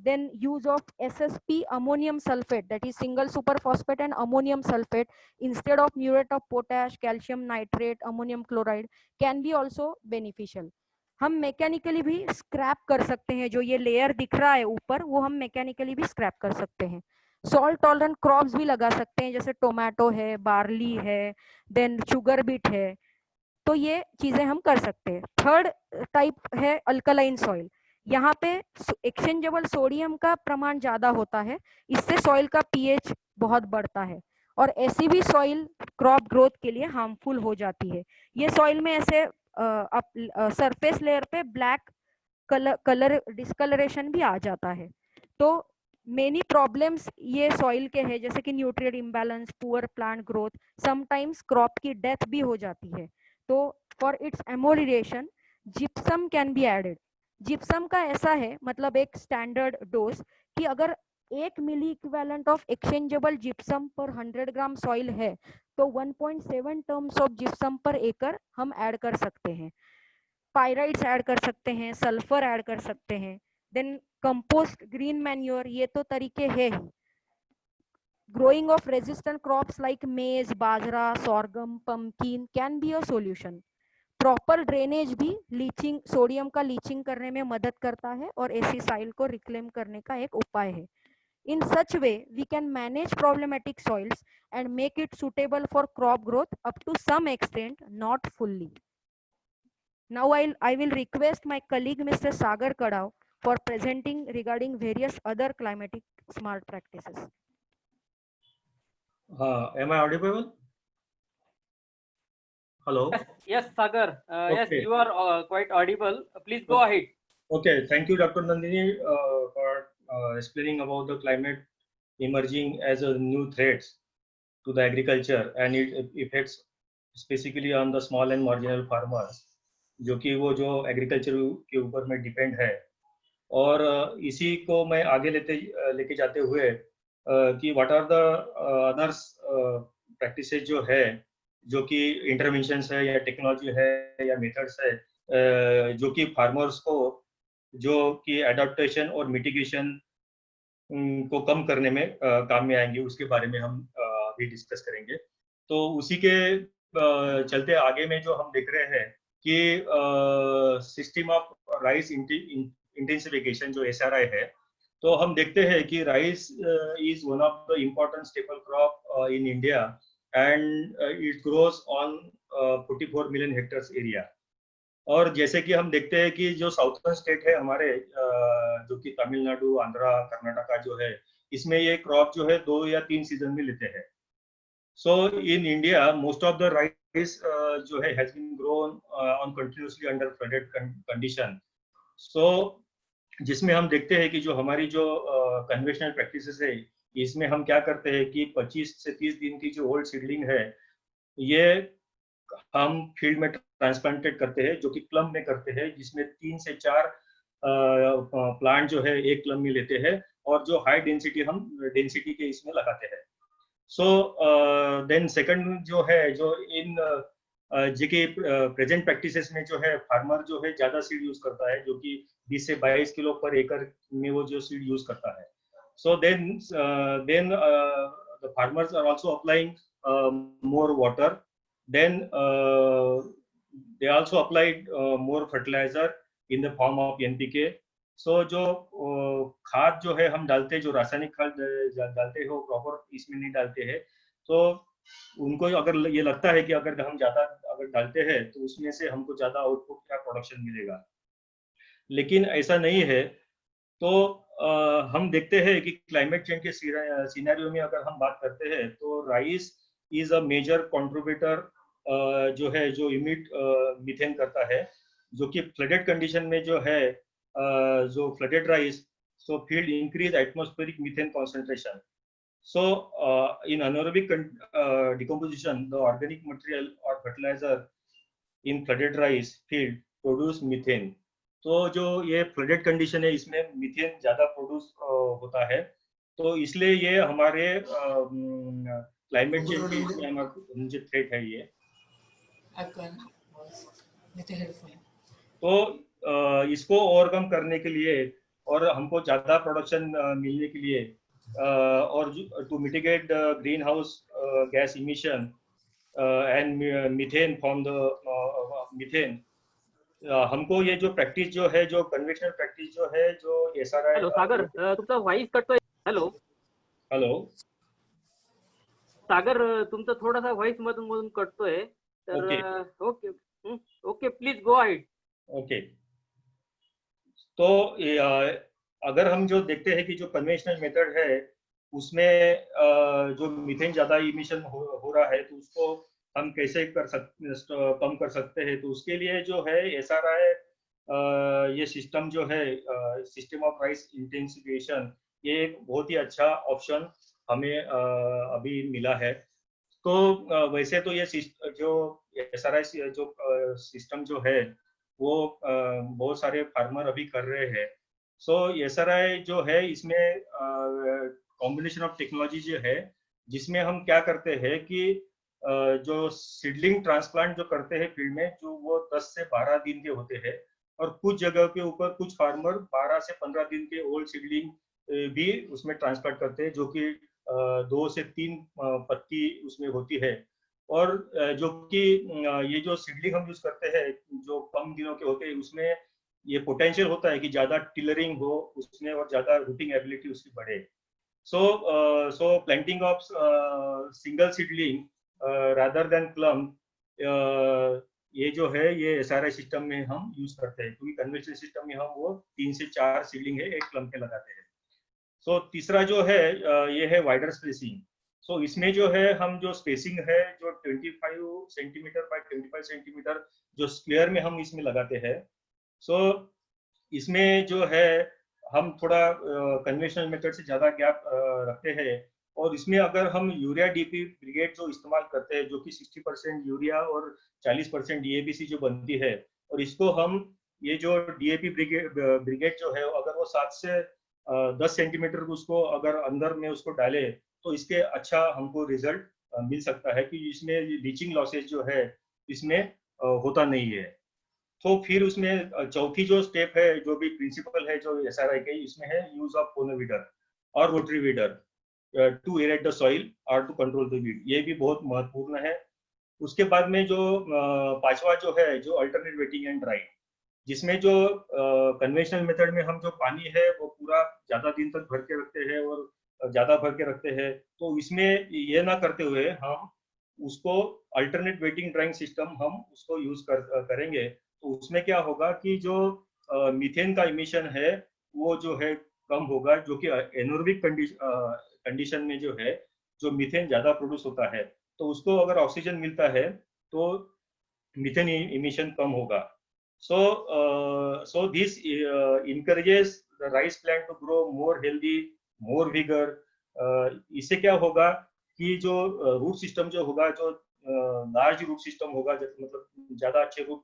C: then use of SSP ammonium sulfate, that is single superphosphate and ammonium sulfate instead of muriate of potash, calcium nitrate, ammonium chloride can be also beneficial. हम mechanically भी scrap कर सकते हैं, जो ये layer दिख रहा है ऊपर वो हम मैकेनिकली भी स्क्रैप कर सकते हैं। सॉल्ट टॉलरेंट क्रॉप्स भी लगा सकते हैं जैसे टोमेटो है, बार्ली है, देन शुगर बीट है। तो ये चीजें हम कर सकते हैं। थर्ड टाइप है अल्कलाइन सॉइल। यहाँ पे एक्सचेंजेबल सोडियम का प्रमाण ज्यादा होता है, इससे सॉइल का पीएच बहुत बढ़ता है और ऐसी भी सॉइल क्रॉप ग्रोथ के लिए हार्मफुल हो जाती है। ये सॉइल में ऐसे सरफेस लेयर पे ब्लैक कलर डिस्कलरेशन भी आ जाता है। तो मेनी प्रॉब्लम्स ये सॉइल के हैं जैसे कि nutrient imbalance, poor plant growth, sometimes crop की डेथ भी हो जाती है। तो for its amelioration gypsum can be added. Gypsum का ऐसा है मतलब एक स्टैंडर्ड डोज कि अगर 1 मिली इक्विवेलेंट ऑफ एक्सचेंजेबल जिप्सम पर 100 ग्राम सॉइल है तो 1.7 टर्म्स ऑफ जिप्सम पर एकड़ हम ऐड कर सकते हैं। पायराइड्स ऐड कर सकते हैं, सल्फर ऐड कर सकते हैं, देन कंपोस्ट, ग्रीन मैन्योर, ये तो तरीके है ही। Growing of resistant crops like maize, bajra, sorghum, pumpkin can be a solution. Proper drainage भी लीचिंग, सोडियम का लीचिंग करने में मदद करता है और ऐसी सॉइल को रिक्लेम करने का एक उपाय है। In such way, we can manage problematic soils and make it suitable for crop growth up to some extent, not fully. Now I will request my colleague Mr. Sagar Kadao for presenting regarding various other climatic smart practices.
E: Am I audible? Hello.
B: Yes, Sagar. Yes,
E: Okay.
B: you are quite audible. Please go ahead.
E: Okay, thank you, Dr. Nandini, for explaining about the climate emerging as a new threat to the agriculture and it affects specifically on the small and marginal farmers, जो कि वो जो agriculture के ऊपर में depend है। और इसी को मैं आगे लेके जाते हुए कि what are the others practices जो है, जो कि इंटरवेंशंस है या टेक्नोलॉजी है या मेथड्स है, जो कि फार्मर्स को जो कि एडाप्टेशन और मिटिगेशन को कम करने में काम में आएंगे, उसके बारे में हम अभी डिस्कस करेंगे। तो उसी के चलते आगे में जो हम देख रहे हैं कि सिस्टम ऑफ राइस इंटेंसिफिकेशन जो SRI है, तो हम देखते हैं कि rice is one of the important staple crop in India and it grows on 44 million hectares area. और जैसे कि हम देखते हैं कि जो साउथर्न स्टेट है हमारे, जो कि तमिलनाडु, आंध्रा, कर्नाटका जो है, इसमें ये क्रॉप जो है 2 या 3 सीजन में लेते हैं। So in India most of the rice जो है has been grown on continuously under flooded condition. So जिसमें हम देखते हैं कि जो हमारी जो कन्वेंशनल प्रैक्टिसेस है, इसमें हम क्या करते हैं कि 25 से 30 दिन की जो ओल्ड सीडलिंग है, ये हम फील्ड में ट्रांसप्लांटेड करते हैं, जो कि क्लम में करते हैं, जिसमें 3 से 4 प्लांट जो है एक क्लम में लेते हैं और जो हाई डेंसिटी के इसमें लगाते हैं। सो देन सेकंड जो है, जो इन जी प्रेजेंट प्रैक्टिसेस में जो है फार्मर जो है ज्यादा सीड यूज करता है, जो कि 20 से 22 किलो पर एकड़ में वो जो सीड यूज करता है। So then the farmers are also applying more water, then they also applied more fertilizer in the form of NPK. So जो खाद जो है हम डालते हैं, जो रासायनिक खाद डालते हैं, वो प्रॉपर इसमें नहीं डालते हैं। तो उनको अगर ये लगता है कि अगर हम ज्यादा अगर डालते हैं तो उसमें से हमको ज्यादा आउटपुट या प्रोडक्शन मिलेगा, लेकिन ऐसा नहीं है। तो हम देखते हैं कि क्लाइमेट चेंज के सिनेरियो में अगर हम बात करते हैं, तो rice is a major contributor जो है, जो इमिट मीथेन करता है, जो कि फ्लडेड कंडीशन में जो है, जो flooded rice, so field increase atmospheric methane concentration. So in anaerobic decomposition, the organic material or fertilizer in flooded rice field produce methane. तो जो ये फ्लडेड कंडीशन है, इसमें मीथेन ज्यादा प्रोड्यूस होता है। तो इसलिए ये हमारे क्लाइमेट चेंज के इसमें हमारे थ्रेट है ये। तो इसको ओवरकम करने के लिए और हमको ज्यादा प्रोडक्शन मिलने के लिए और to mitigate green house gas emission and methane from the methane, हमको ये जो प्रैक्टिस जो है, जो कन्वेंशनल प्रैक्टिस जो है, जो SRI।
B: हॅलो सागर, तुमचा व्हॉइस कटतोय। हॅलो
E: हॅलो
B: सागर, तुमचा थोडासा व्हॉइस मधून मधून कटतोय, तर
E: okay
B: okay please go ahead.
E: Okay, तो अगर हम जो देखते हैं कि जो कन्वेंशनल मेथड है, उसमें जो मीथेन ज्यादा इमिशन हो रहा है, तो उसको हम कैसे कम कर सकते हैं। तो उसके लिए जो है SRI, ये सिस्टम जो है, सिस्टम ऑफ राइस इंटेंसिफिकेशन, ये एक बहुत ही अच्छा ऑप्शन हमें अभी मिला है। तो वैसे तो ये जो SRI जो सिस्टम जो है, वो बहुत सारे फार्मर अभी कर रहे हैं। सो SRI जो है, इसमें कॉम्बिनेशन ऑफ टेक्नोलॉजी जो है, जिसमें हम क्या करते हैं कि जो सीडलिंग ट्रांसप्लांट जो करते हैं फील्ड में, जो वो 10 से 12 दिन के होते हैं, और कुछ जगह के ऊपर कुछ फार्मर 12 से 15 दिन के ओल्ड सीडलिंग भी उसमें ट्रांसप्लांट करते हैं, जो कि 2 से 3 पत्ती उसमें होती है। और जो कि ये जो सीडलिंग हम यूज करते हैं, जो कम दिनों के होते हैं, उसमें ये पोटेंशियल होता है कि ज्यादा टिलरिंग हो उसमें और ज्यादा रूटिंग एबिलिटी उसकी बढ़े। So planting of single seedling rather than clump, ये जो है ये SRI सिस्टम में हम यूज करते हैं, क्योंकि कन्वेंशनल सिस्टम में हम वो 3 से 4 सीडलिंग है एक क्लम पे लगाते हैं। सो तीसरा जो है, ये है वाइडर स्पेसिंग। सो इसमें जो है हम जो स्पेसिंग है, जो 25 सेंटीमीटर बाय 25 सेंटीमीटर जो स्क्वायर में हम इसमें लगाते हैं। सो इसमें जो है हम थोड़ा कन्वेंशनल मेथड से ज़्यादा गैप रखते हैं, और इसमें अगर हम यूरिया डीपी ब्रिगेड जो इस्तेमाल करते हैं, जो कि 60% यूरिया और 40% डीएपी से जो बनती है, और इसको हम ये जो डीएपी ब्रिगेड जो है अगर वो 7 से 10 सेंटीमीटर उसको अगर अंदर में उसको डाले तो इसके अच्छा हमको रिजल्ट मिल सकता है कि इसमें लीचिंग लॉसेज जो है इसमें होता नहीं है। तो फिर उसमें चौथी जो स्टेप है, जो भी प्रिंसिपल है जो एसआरआई के, इसमें है यूज ऑफ कोनोवीडर और rotary weeder to aerate the soil और टू कंट्रोल द वीड, ये भी बहुत महत्वपूर्ण है। उसके बाद में जो पांचवा जो है जो अल्टरनेट वेटिंग एंड ड्राइंग, जिसमें जो कन्वेंशनल मेथड में हम जो पानी है वो पूरा ज्यादा दिन तक भर के रखते हैं और ज्यादा भर के रखते हैं, तो इसमें ये ना करते हुए हम उसको अल्टरनेट वेटिंग ड्राइंग सिस्टम हम उसको यूज करेंगे, तो उसमें क्या होगा कि जो मीथेन का इमिशन है वो जो है कम होगा, जो कि एनोरोबिक कंडीशन में जो है जो मीथेन ज्यादा प्रोड्यूस होता है, तो उसको अगर ऑक्सीजन मिलता है तो मीथेन इमिशन कम होगा। So this encourages the rice plant to grow more healthy, more vigor. इससे क्या होगा कि जो रूट सिस्टम जो होगा, जो लार्ज रूट सिस्टम होगा, मतलब ज्यादा अच्छे रूट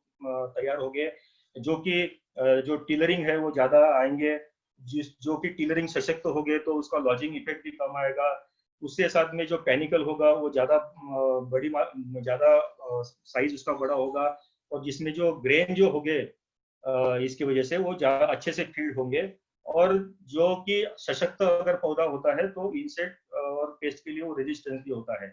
E: तैयार होंगे, जो कि जो टिलरिंग है वो ज्यादा आएंगे, जो कि टिलरिंग सशक्त हो गए तो उसका लॉजिंग इफेक्ट भी कम आएगा। उसके साथ में जो पैनिकल होगा वो ज्यादा बड़ी ज्यादा साइज उसका बड़ा होगा, और जिसमें जो ग्रेन जो होंगे इसकी वजह से वो ज्यादा अच्छे से फील्ड होंगे, और जो कि सशक्त अगर पौधा होता है तो इंसेक्ट और पेस्ट के लिए वो रेजिस्टेंस भी होता है।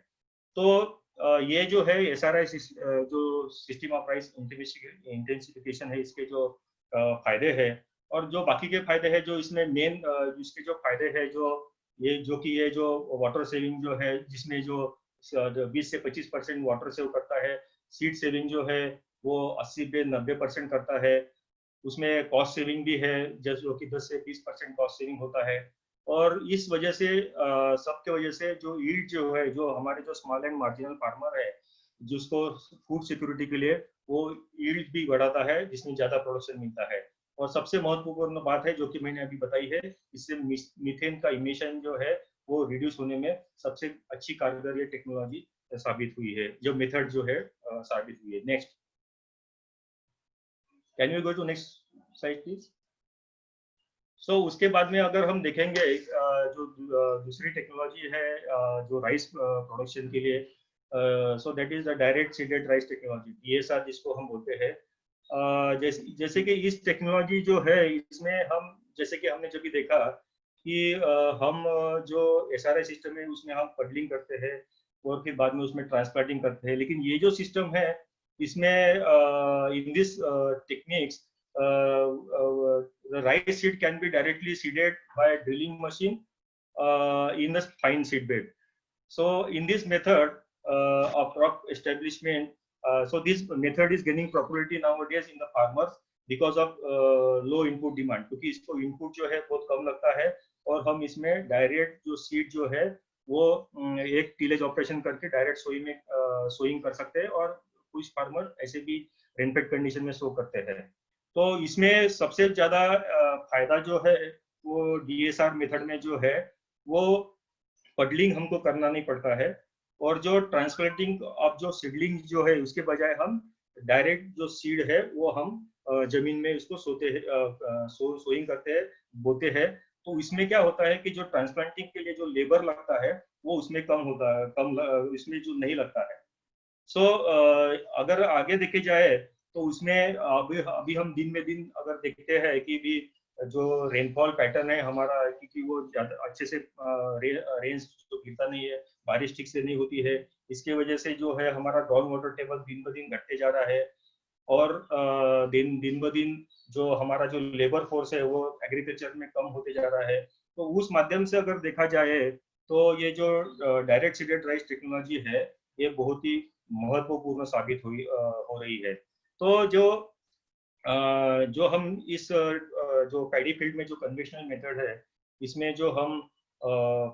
E: तो ये जो है एसआरआई जो सिस्टम ऑफ राइस इंटेंसिफिकेशन है, इसके जो फायदे हैं, और जो बाकी के फायदे हैं, जो इसमें मेन इसके जो फायदे हैं, ये जो वाटर सेविंग जो है, जिसमें जो 20 से 25% वाटर सेव करता है, सीड सेविंग जो है वो 80 से 90% करता है, उसमें कॉस्ट सेविंग भी है जो कि 10 से 20% कॉस्ट सेविंग होता है, और इस वजह से सबके वजह से जो यील्ड जो है, जो हमारे जो स्मॉल एंड मार्जिनल फार्मर है जिसको फूड सिक्योरिटी के लिए, वो यील्ड भी बढ़ाता है जिसमें ज्यादा प्रोडक्शन मिलता है। और सबसे महत्वपूर्ण बात है जो कि मैंने अभी बताई है, इससे मीथेन का इमिशन जो है वो रिड्यूस होने में सबसे अच्छी कारगर ये टेक्नोलॉजी साबित हुई है, जो मेथड जो है साबित हुई है। Next, can you go to next slide please. So उसके बाद में अगर हम देखेंगे जो दूसरी टेक्नोलॉजी है जो राइस प्रोडक्शन के लिए, so that is the direct seeded rice technology, DSR जिसको हम बोलते हैं। जैसे कि इस टेक्नोलॉजी जो है इसमें हम, जैसे कि हमने जब भी देखा कि हम जो एसआरआई सिस्टम है उसमें हम पडलिंग करते हैं और फिर बाद में उसमें ट्रांसप्लांटिंग करते हैं, लेकिन ये जो सिस्टम है इसमें in this techniques the rice seed can be directly seeded by a drilling machine in the fine seed bed. So in this method of crop establishment, so this method is gaining popularity nowadays in the farmers because of low input demand, क्योंकि इसको input जो है बहुत कम लगता है, और हम इसमें डायरेक्ट जो सीड जो है वो एक टीलेज ऑपरेशन करके डायरेक्ट सोइंग कर सकते हैं, और कुछ फार्मर ऐसे भी रेनफेड कंडीशन में सो करते हैं। तो इसमें सबसे ज्यादा फायदा जो है वो डीएसआर मेथड में जो है वो पडलिंग हमको करना नहीं पड़ता है, और जो ट्रांसप्लांटिंग ऑफ जो सीडलिंग जो है उसके बजाय हम डायरेक्ट जो सीड है वो हम जमीन में उसको सोइंग करते हैं, बोते हैं। तो इसमें क्या होता है कि जो ट्रांसप्लांटिंग के लिए जो लेबर लगता है वो उसमें कम होता है, इसमें जो नहीं लगता है। सो अगर आगे देखे जाए तो उसमें अभी हम दिन में दिन अगर देखते हैं कि भी जो रेनफॉल पैटर्न है हमारा, क्योंकि वो ज्यादा अच्छे से रेंज तो गिरता नहीं है, बारिश ठीक से नहीं होती है, इसके वजह से जो है हमारा ग्राउंड वाटर टेबल दिन ब दिन घटते जा रहा है, और दिन ब दिन जो हमारा जो लेबर फोर्स है वो एग्रीकल्चर में कम होते जा रहा है। तो उस माध्यम से अगर देखा जाए तो ये जो डायरेक्ट सीडेड राइस टेक्नोलॉजी है ये बहुत ही महत्वपूर्ण साबित हो रही है। तो जो हम इस जो पैडी फील्ड में जो कन्वेंशनल मेथड है इसमें जो हम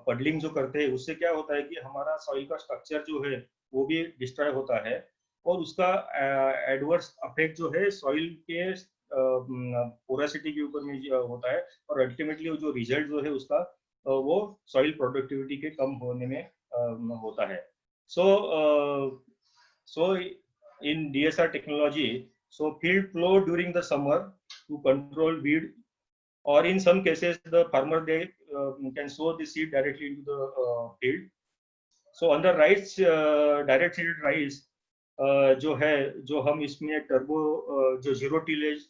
E: पडलिंग जो करते हैं उससे क्या होता है कि हमारा सॉइल का स्ट्रक्चर जो है वो भी डिस्ट्रॉय होता है, और उसका एडवर्स इफेक्ट जो है सॉइल के पोरासिटी के ऊपर में होता है, और अल्टीमेटली जो रिजल्ट जो है उसका वो सॉइल प्रोडक्टिविटी के कम होने में होता है. So in DSR technology, so field flow during the summer to control weed, or in some cases the farmer they can sow the seed directly into the field. So on the rice, direct seed rice जो है, जो हम इसमें turbo जो zero tillage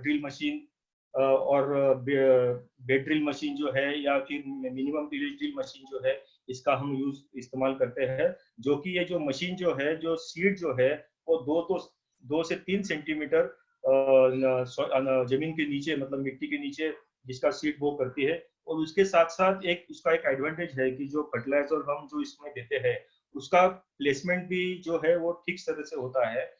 E: drill machine और bed drill machine जो है, या फिर मिनिमम टिलेज ड्रिल मशीन जो है, इसका हम इस्तेमाल करते हैं. जो कि ये जो मशीन जो है, जो सीड जो है वो 2 से 3 सेंटीमीटर जमीन के नीचे, मतलब मिट्टी के नीचे जिसका सीड वो करती है. और उसके साथ साथ उसका एक एडवांटेज है कि जो फर्टिलाइजर हम जो इसमें देते हैं उसका प्लेसमेंट भी जो है वो ठीक तरह से होता है.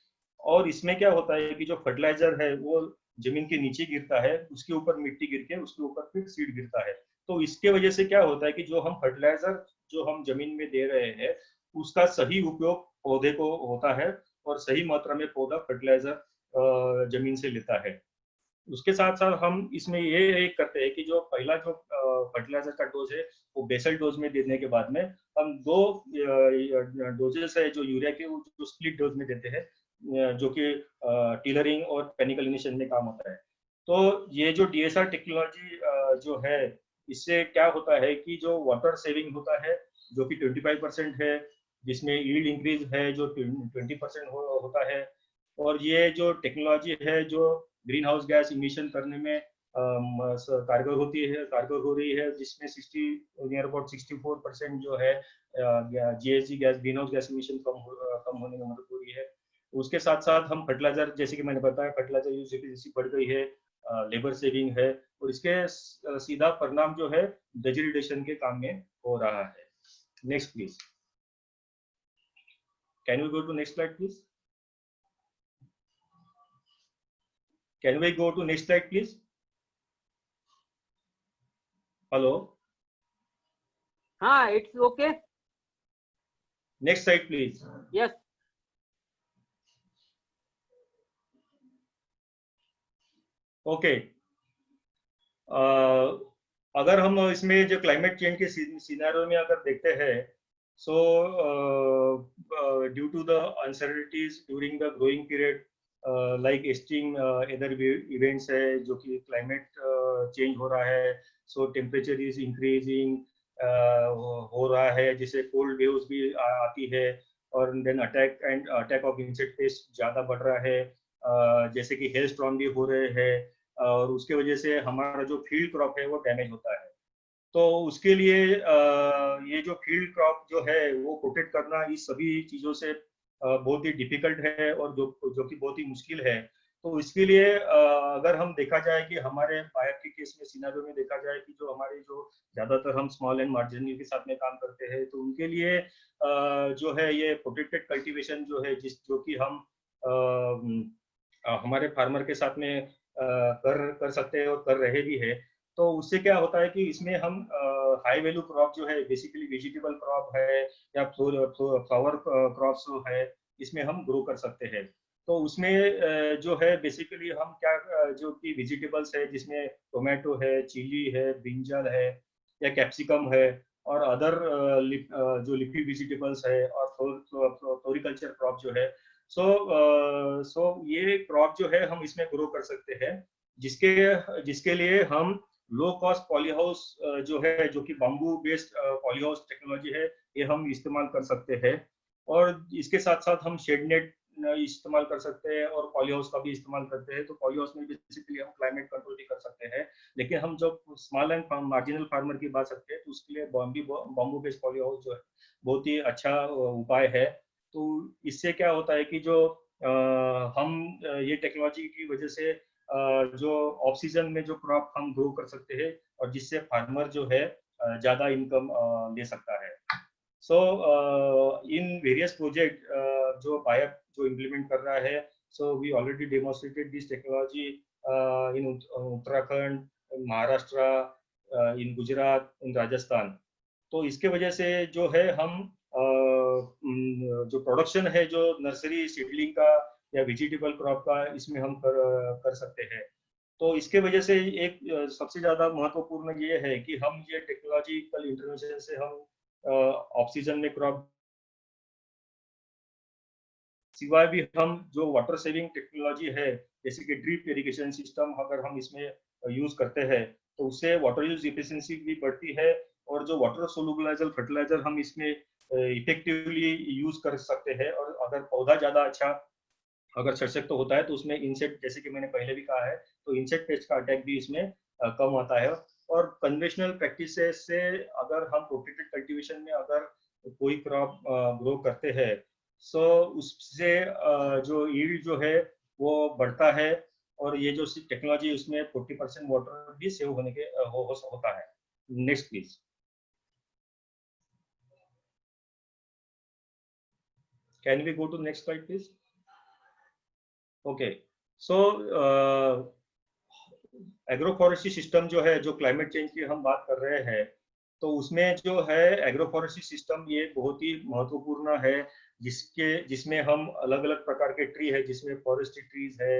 E: और इसमें क्या होता है कि जो फर्टिलाइजर है वो जमीन के नीचे गिरता है, उसके ऊपर मिट्टी गिर के उसके ऊपर फिर सीड गिरता है. तो इसके वजह से क्या होता है कि जो हम फर्टिलाइजर जो हम जमीन में दे रहे हैं उसका सही उपयोग पौधे को होता है, और सही मात्रा में पौधा फर्टिलाइजर जमीन से लेता है. उसके साथ साथ हम इसमें ये करते हैं कि जो पहला जो फर्टिलाइजर का डोज है वो बेसल डोज में देने के बाद में हम 2 डोजेस है जो यूरिया के जो स्प्लिट डोज में देते हैं, जो कि टिलरिंग और पेनिकलिनेशन में काम होता है. तो ये जो DSR टेक्नोलॉजी जो है, इससे क्या होता है कि जो वाटर सेविंग होता है जो कि 25% है, जिसमें यील्ड इंक्रीज है जो 20% होता है. और ये जो टेक्नोलॉजी है जो ग्रीन हाउस गैस इमिशन करने में कारगर हो रही है, जिसमें 64% जो है GHG gas, green house gas emission कम होने में मदद हो रही है. उसके साथ साथ हम फर्टिलाइजर, जैसे कि मैंने बताया, फर्टिलाइजर यूज एफिशिएंसी बढ़ गई है, लेबर सेविंग है, और इसके सीधा परिणाम जो है डिजिटलाइजेशन के काम में हो रहा है. Next please, can we go to next slide please? Can we go to next slide, please? Hello.
B: It's okay.
E: Next slide, please.
B: Yes.
E: Okay. अगर हम इसमें जो क्लाइमेट चेंज के सिनेरियो में अगर देखते हैं, so due to the uncertainties during the growing period, like extreme weather events है, जो कि क्लाइमेट चेंज हो रहा है, सो टेम्परेचर इज इंक्रीजिंग हो रहा है, जिससे कोल्ड वेव्स भी आती है, और then attack of insect pest ज़्यादा बढ़ रहा है, जैसे कि हेल स्टॉर्म भी हो रहे हैं, और उसके वजह से हमारा जो फील्ड क्रॉप है वो डैमेज होता है. तो उसके लिए ये जो फील्ड क्रॉप जो है वो प्रोटेक्ट करना इस सभी चीज़ों से बहुत ही डिफिकल्ट है, और जो कि बहुत ही मुश्किल है. तो इसके लिए अगर हम देखा जाए कि हमारे बायर के केस में सिनेरियो में देखा जाए कि जो हमारे जो ज़्यादातर हम स्मॉल एंड मार्जिनल के साथ में काम करते हैं, तो उनके लिए जो है ये प्रोटेक्टेड कल्टीवेशन जो है, जो कि हम हमारे फार्मर के साथ में कर सकते हैं और कर रहे भी है. तो उससे क्या होता है कि इसमें हम हाई वैल्यू क्रॉप जो है, बेसिकली वेजिटेबल क्रॉप है या फ्लावर क्रॉप्स है, इसमें हम ग्रो कर सकते हैं. तो उसमें जो है बेसिकली हम क्या, जो कि वेजिटेबल्स है जिसमें टोमेटो है, चिली है, ब्रिंजल है या कैप्सिकम है, और अदर जो लिफी वेजिटेबल्स है, और फ्लोरिकल्चर क्रॉप जो है. सो ये क्रॉप जो है हम इसमें ग्रो कर सकते हैं, जिसके लिए हम लो कॉस्ट पॉली हाउस जो है, जो कि bamboo based poly house technology है, ये हम इस्तेमाल कर सकते हैं. और इसके साथ साथ हम शेड नेट इस्तेमाल कर सकते हैं, और पॉली हाउस का भी इस्तेमाल करते हैं. तो पॉली हाउस में बेसिकली हम क्लाइमेट कंट्रोल भी कर सकते हैं, लेकिन हम जब स्मॉल एंड मार्जिनल फार्मर की बात करते हैं तो उसके लिए बम्बू बेस्ड पॉली हाउस जो है बहुत ही अच्छा उपाय है. तो इससे क्या होता है कि जो हम ये टेक्नोलॉजी की वजह से जो ऑफ सीजन में जो क्रॉप हम ग्रो कर सकते हैं, और जिससे फार्मर जो है ज़्यादा इनकम ले सकता है. सो इन वेरियस प्रोजेक्ट जो बायर जो इम्प्लीमेंट कर रहा है, so we already demonstrated this technology in Uttarakhand, Maharashtra, in Gujarat, in Rajasthan. तो इसके वजह से जो है हम जो प्रोडक्शन है, जो नर्सरी सीडलिंग का या वेजिटेबल क्रॉप का इसमें हम कर सकते हैं। तो इसके वजह से एक सबसे ज्यादा महत्वपूर्ण ये है कि हम ये टेक्नोलॉजिकल इंटरवेंशन से हम ऑफ सीजन में क्रॉप, सिवाय भी हम जो वाटर सेविंग टेक्नोलॉजी है जैसे कि ड्रिप इरिगेशन सिस्टम अगर हम इसमें यूज करते हैं तो उससे वाटर यूज इफिशिएंसी भी बढ़ती है, और जो वाटर सोलुबलाइजर फर्टिलाइजर हम इसमें इफेक्टिवली यूज कर सकते हैं। और अगर पौधा ज्यादा अच्छा अगर सशक्त होता है तो उसमें इंसेक्ट, जैसे कि मैंने पहले भी कहा है, तो इंसेक्ट पेस्ट का अटैक भी इसमें कम आता है। और कन्वेंशनल प्रैक्टिसेस से अगर हम प्रोटेक्टेड कल्टीवेशन में अगर कोई क्रॉप ग्रो करते हैं सो उससे जो यील्ड जो है वो बढ़ता है, और ये जो टेक्नोलॉजी उसमें 40% वाटर भी सेव होने के होता है। Next please. Can we go to next slide please? Okay, so agroforestry system जो है, जो क्लाइमेट चेंज की हम बात कर रहे हैं, तो उसमें जो है एग्रोफॉरेस्ट्री सिस्टम ये बहुत ही महत्वपूर्ण है, जिसमें हम अलग अलग प्रकार के ट्री है, जिसमें फॉरेस्ट्री ट्रीज है,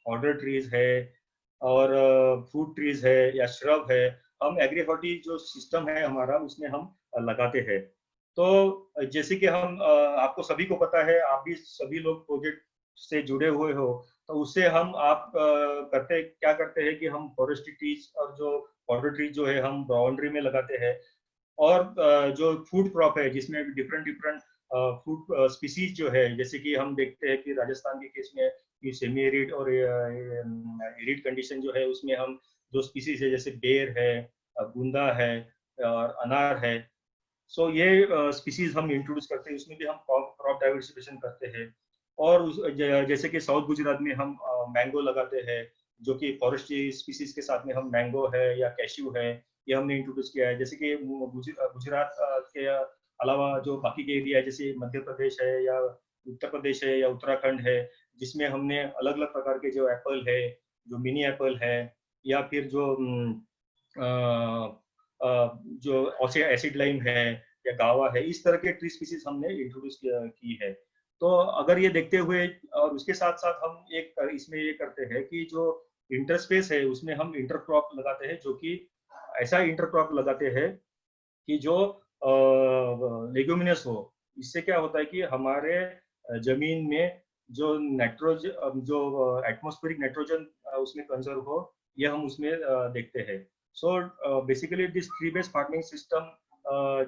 E: ऑर्डर ट्रीज है, और फ्रूट ट्रीज है या श्रब है। हम एग्रीफॉरेस्ट्री जो सिस्टम है हमारा उसमें हम लगाते हैं। तो जैसे कि हम आपको सभी को पता है, आप भी सभी लोग प्रोजेक्ट से जुड़े हुए हो, तो उससे हम आप क्या करते हैं कि हम फॉरेस्ट्री ट्रीज और जो ऑर्डर ट्रीज जो है हम बाउंड्री में लगाते हैं। और जो फूड क्रॉप है जिसमें डिफरेंट डिफरेंट फूड स्पीसीज जो है, जैसे कि हम देखते हैं कि राजस्थान के केस में कि सेमी एरिड और एरिड कंडीशन जो है उसमें हम जो स्पीसीज है जैसे बेर है, बूंदा है और अनार है, सो ये स्पीसीज हम इंट्रोड्यूस करते हैं। उसमें भी हम क्रॉप डाइवर्सिफिकेशन करते हैं। और जैसे कि साउथ गुजरात में हम मैंगो लगाते हैं, जो कि फॉरेस्ट्री स्पीसीज के साथ में हम मैंगो है या कैश्यू है ये हमने इंट्रोड्यूस किया है। जैसे कि गुजरात के अलावा जो बाकी के एरिया है जैसे मध्य प्रदेश है या उत्तर प्रदेश है या उत्तराखंड है, जिसमें हमने अलग अलग प्रकार के जो एप्पल है, जो मिनी एप्पल है, या फिर जो जो एसिड लाइम है या गावा है, इस तरह के ट्री स्पीसीज हमने इंट्रोड्यूस की है। तो अगर ये देखते हुए और उसके साथ साथ हम एक इसमें ये करते हैं कि जो इंटरस्पेस है उसमें हम इंटरक्रॉप लगाते हैं, जो कि ऐसा इंटरक्रॉप लगाते हैं कि जो लेग्यूमिनस हो। इससे क्या होता है कि हमारे जमीन में जो नाइट्रोजन, जो एटमॉस्फेरिक नाइट्रोजन उसमें कंजर्व हो, ये हम उसमें देखते हैं। So basically this tree based farming system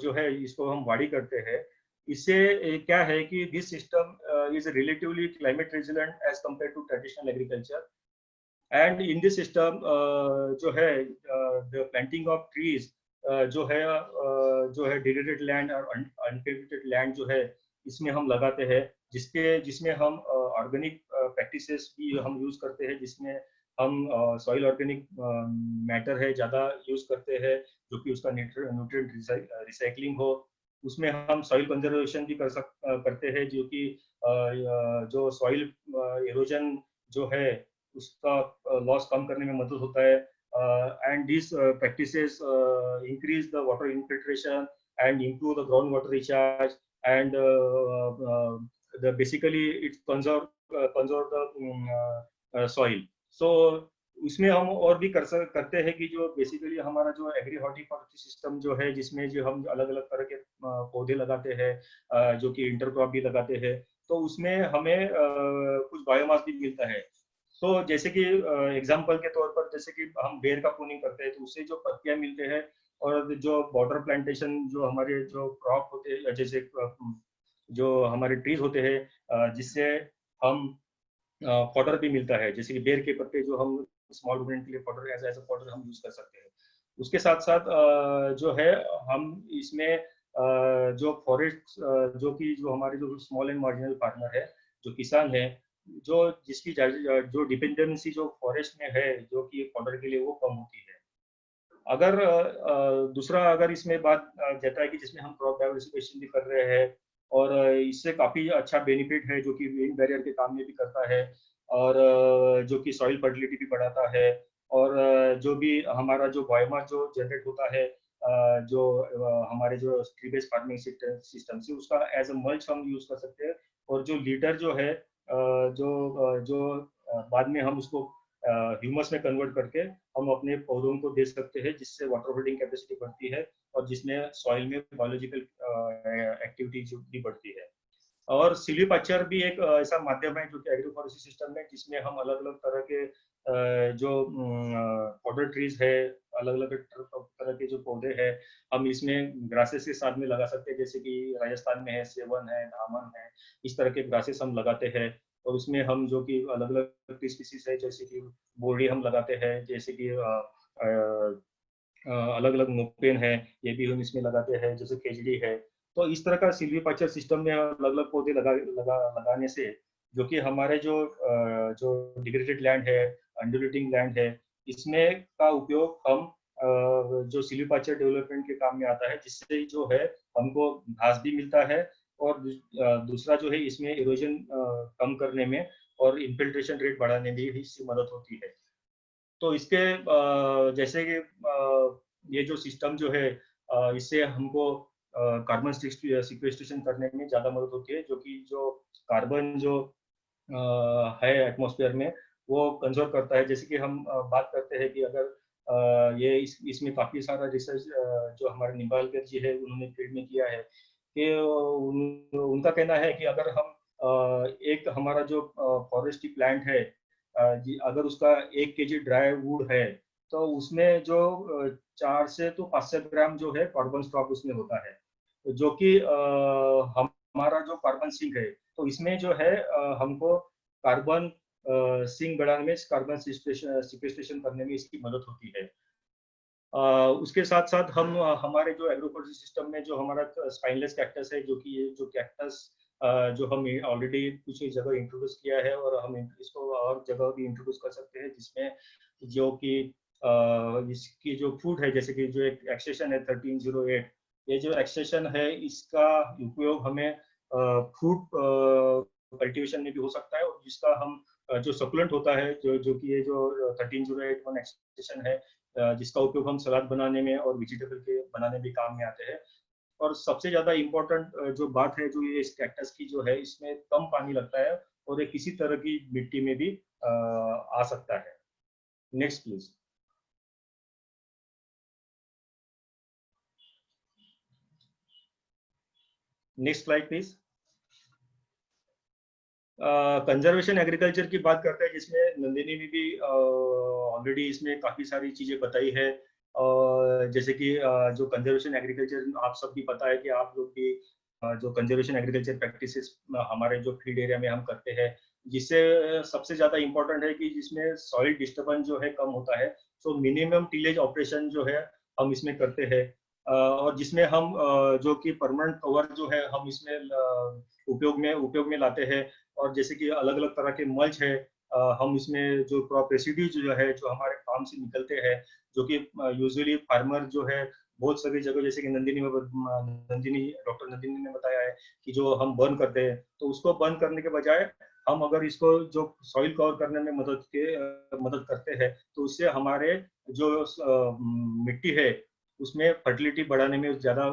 E: जो है इसको हम वाड़ी करते हैं। इससे क्या है कि this system is relatively climate resilient as compare to traditional agriculture. And in this system जो है द प्लांटिंग ऑफ ट्रीज जो है डिग्रेडेड लैंड और अनकल्टिवेटेड लैंड जो है इसमें हम लगाते हैं, जिसमें हम ऑर्गेनिक प्रैक्टिसेस भी हम यूज करते हैं, जिसमें हम सॉइल ऑर्गेनिक मैटर है ज़्यादा यूज करते हैं, जो कि उसका न्यूट्रिएंट रिसाइकलिंग हो। उसमें हम सॉइल कंजर्वेशन भी करते हैं, जो कि जो सॉइल इरोजन जो है उसका लॉस कम करने में मदद होता है। And these practices increase the water infiltration and improve the groundwater recharge, and basically it conserve the soil. So उसमें हम और भी करते हैं कि जो बेसिकली हमारा जो एग्री हॉर्टिकल्चर सिस्टम जो है, जिसमें जो हम अलग अलग तरह के पौधे लगाते हैं, जो कि इंटरक्रॉप भी लगाते हैं, तो उसमें हमें कुछ बायोमास भी मिलता है। तो जैसे कि एग्जांपल के तौर पर, जैसे कि हम बेर का प्रूनिंग करते हैं तो उससे जो पत्तियां मिलते हैं, और जो बॉर्डर प्लांटेशन जो हमारे जो क्रॉप होते हैं, जैसे जो हमारे ट्रीज होते हैं, जिससे हम फॉडर भी मिलता है, जैसे कि बेर के पत्ते जो हम स्मॉल रूमिनेंट के लिए फॉडर एज ए फॉडर हम यूज कर सकते हैं। उसके साथ साथ जो है हम इसमें जो फॉरेस्ट जो हमारे जो स्मॉल एंड मार्जिनल फार्मर है, जो किसान है, जिसकी जो डिपेंडेंसी जो फॉरेस्ट में है, जो कि फॉडर के लिए वो कम होती है। अगर दूसरा अगर इसमें बात जाता है कि जिसमें हम क्रॉप डाइवर्सिफिकेशन भी कर रहे हैं, और इससे काफी अच्छा बेनिफिट है, जो कि विंड बैरियर के काम में भी करता है, और जो कि सॉइल फर्टिलिटी भी बढ़ाता है, और जो भी हमारा जो बायोमास जो जनरेट होता है, जो हमारे जो ट्री बेस्ड फार्मिंग सिस्टम से उसका एज अ मल्च हम यूज कर सकते हैं। और जो लीडर जो है जो बाद में हम उसको ह्यूमस में कन्वर्ट करके हम अपने पौधों को दे सकते हैं, जिससे वाटर होल्डिंग कैपेसिटी बढ़ती है और जिसमें सॉइल में बायोलॉजिकल एक्टिविटी जो भी बढ़ती है। और सिल्वीकल्चर भी एक ऐसा माध्यम है जो कि एग्रोफॉरेस्ट्री सिस्टम में, जिसमें हम अलग अलग तरह के जो पाउडर ट्रीज है, अलग अलग तरह के जो पौधे हैं, हम इसमें ग्रासेस के साथ में लगा सकते हैं, जैसे कि राजस्थान में है सेवन है, धामन है, इस तरह के ग्रासेस हम लगाते हैं। और उसमें हम जो कि अलग अलग ट्री स्पीसीज है, जैसे कि बोरडी हम लगाते हैं, जैसे कि अलग अलग नोपेन है, ये भी हम इसमें लगाते हैं, जैसे केजड़ी है। तो इस तरह का सिल्वीकल्चर सिस्टम में अलग अलग पौधे लगाने से जो कि हमारे जो डिग्रेडेड लैंड है, अंडुलेटिंग लैंड है, इसमें का उपयोग हम जो सिल्वीकल्चर डेवलपमेंट के काम में आता है, जिससे जो है हमको घास भी मिलता है और दूसरा जो है इसमें इरोजन कम करने में और इन्फिल्ट्रेशन रेट बढ़ाने में भी इससे मदद होती है। तो इसके जैसे कि ये जो सिस्टम जो है इससे हमको कार्बन सिक्वेस्ट्रेशन करने में ज़्यादा मदद होती है, जो कि जो कार्बन जो है एटमॉस्फेयर में वो कंजर्व करता है। जैसे कि हम बात करते हैं कि अगर ये इसमें काफ़ी सारा रिसर्च जो हमारे निम्बालकर जी है उन्होंने फील्ड में किया है कि उनका कहना है कि अगर हम एक हमारा जो फॉरेस्ट्री प्लांट है, अगर उसका 1 kg ड्राई वुड है, तो उसमें जो 4 से तो 500 ग्राम जो है कार्बन स्टॉक उसमें होता है, जो कि हमारा जो कार्बन सिंक है, तो इसमें जो है हमको कार्बन सिंक बढ़ाने में, कार्बन सिक्वेस्ट्रेशन करने में इसकी मदद होती है। उसके साथ साथ हम हमारे जो एग्रोफॉरेस्ट्री सिस्टम में जो हमारा स्पाइनलेस कैक्टस है, जो कि ये जो कैक्टस जो हम ऑलरेडी कुछ जगह इंट्रोड्यूस किया है और हम इसको और जगह भी इंट्रोड्यूस कर सकते हैं, जिसमें जो कि इसकी जो फूड है, जैसे कि जो एक एक्सटेंशन है 1308, ये जो एक्सटेंशन है इसका उपयोग हमें फूड कल्टीवेशन में भी हो सकता है, और जिसका हम जो सकुलेंट होता है, जो कि ये जो 13081 एक्सटेंशन है, जिसका उपयोग हम सलाद बनाने में और वेजिटेबल के बनाने में काम में आते हैं। और सबसे ज्यादा इम्पोर्टेंट जो बात है, जो ये इस कैक्टस की जो है, इसमें कम पानी लगता है और ये किसी तरह की मिट्टी में भी आ सकता है। Next please. Next slide please. Conservation agriculture की बात करते हैं, जिसमें नंदिनी ने भी ऑलरेडी इसमें काफी सारी चीजें बताई है। जैसे कि जो कंजर्वेशन एग्रीकल्चर, आप सब भी पता है कि आप लोग भी जो कंजर्वेशन एग्रीकल्चर प्रैक्टिसेस हमारे जो फील्ड एरिया में हम करते हैं, जिससे सबसे ज्यादा इम्पोर्टेंट है कि जिसमें सॉइल डिस्टर्बेंस जो है कम होता है। सो मिनिमम टिलेज ऑपरेशन जो है हम इसमें करते हैं, और जिसमें हम जो कि परमानेंट कवर जो है हम इसमें उपयोग में लाते हैं। और जैसे कि अलग अलग तरह के मल्च है, हम इसमें जो क्रॉप रेसिड्यू जो है, जो हमारे फार्म से निकलते हैं, जो कि यूजुअली फार्मर जो है बहुत सारी जगह, जैसे कि डॉक्टर नंदिनी ने बताया है कि जो हम बर्न करते हैं, तो उसको बर्न करने के बजाय हम अगर इसको जो सॉइल कवर करने में मदद करते हैं, तो उससे हमारे जो मिट्टी है उसमें फर्टिलिटी बढ़ाने में ज्यादा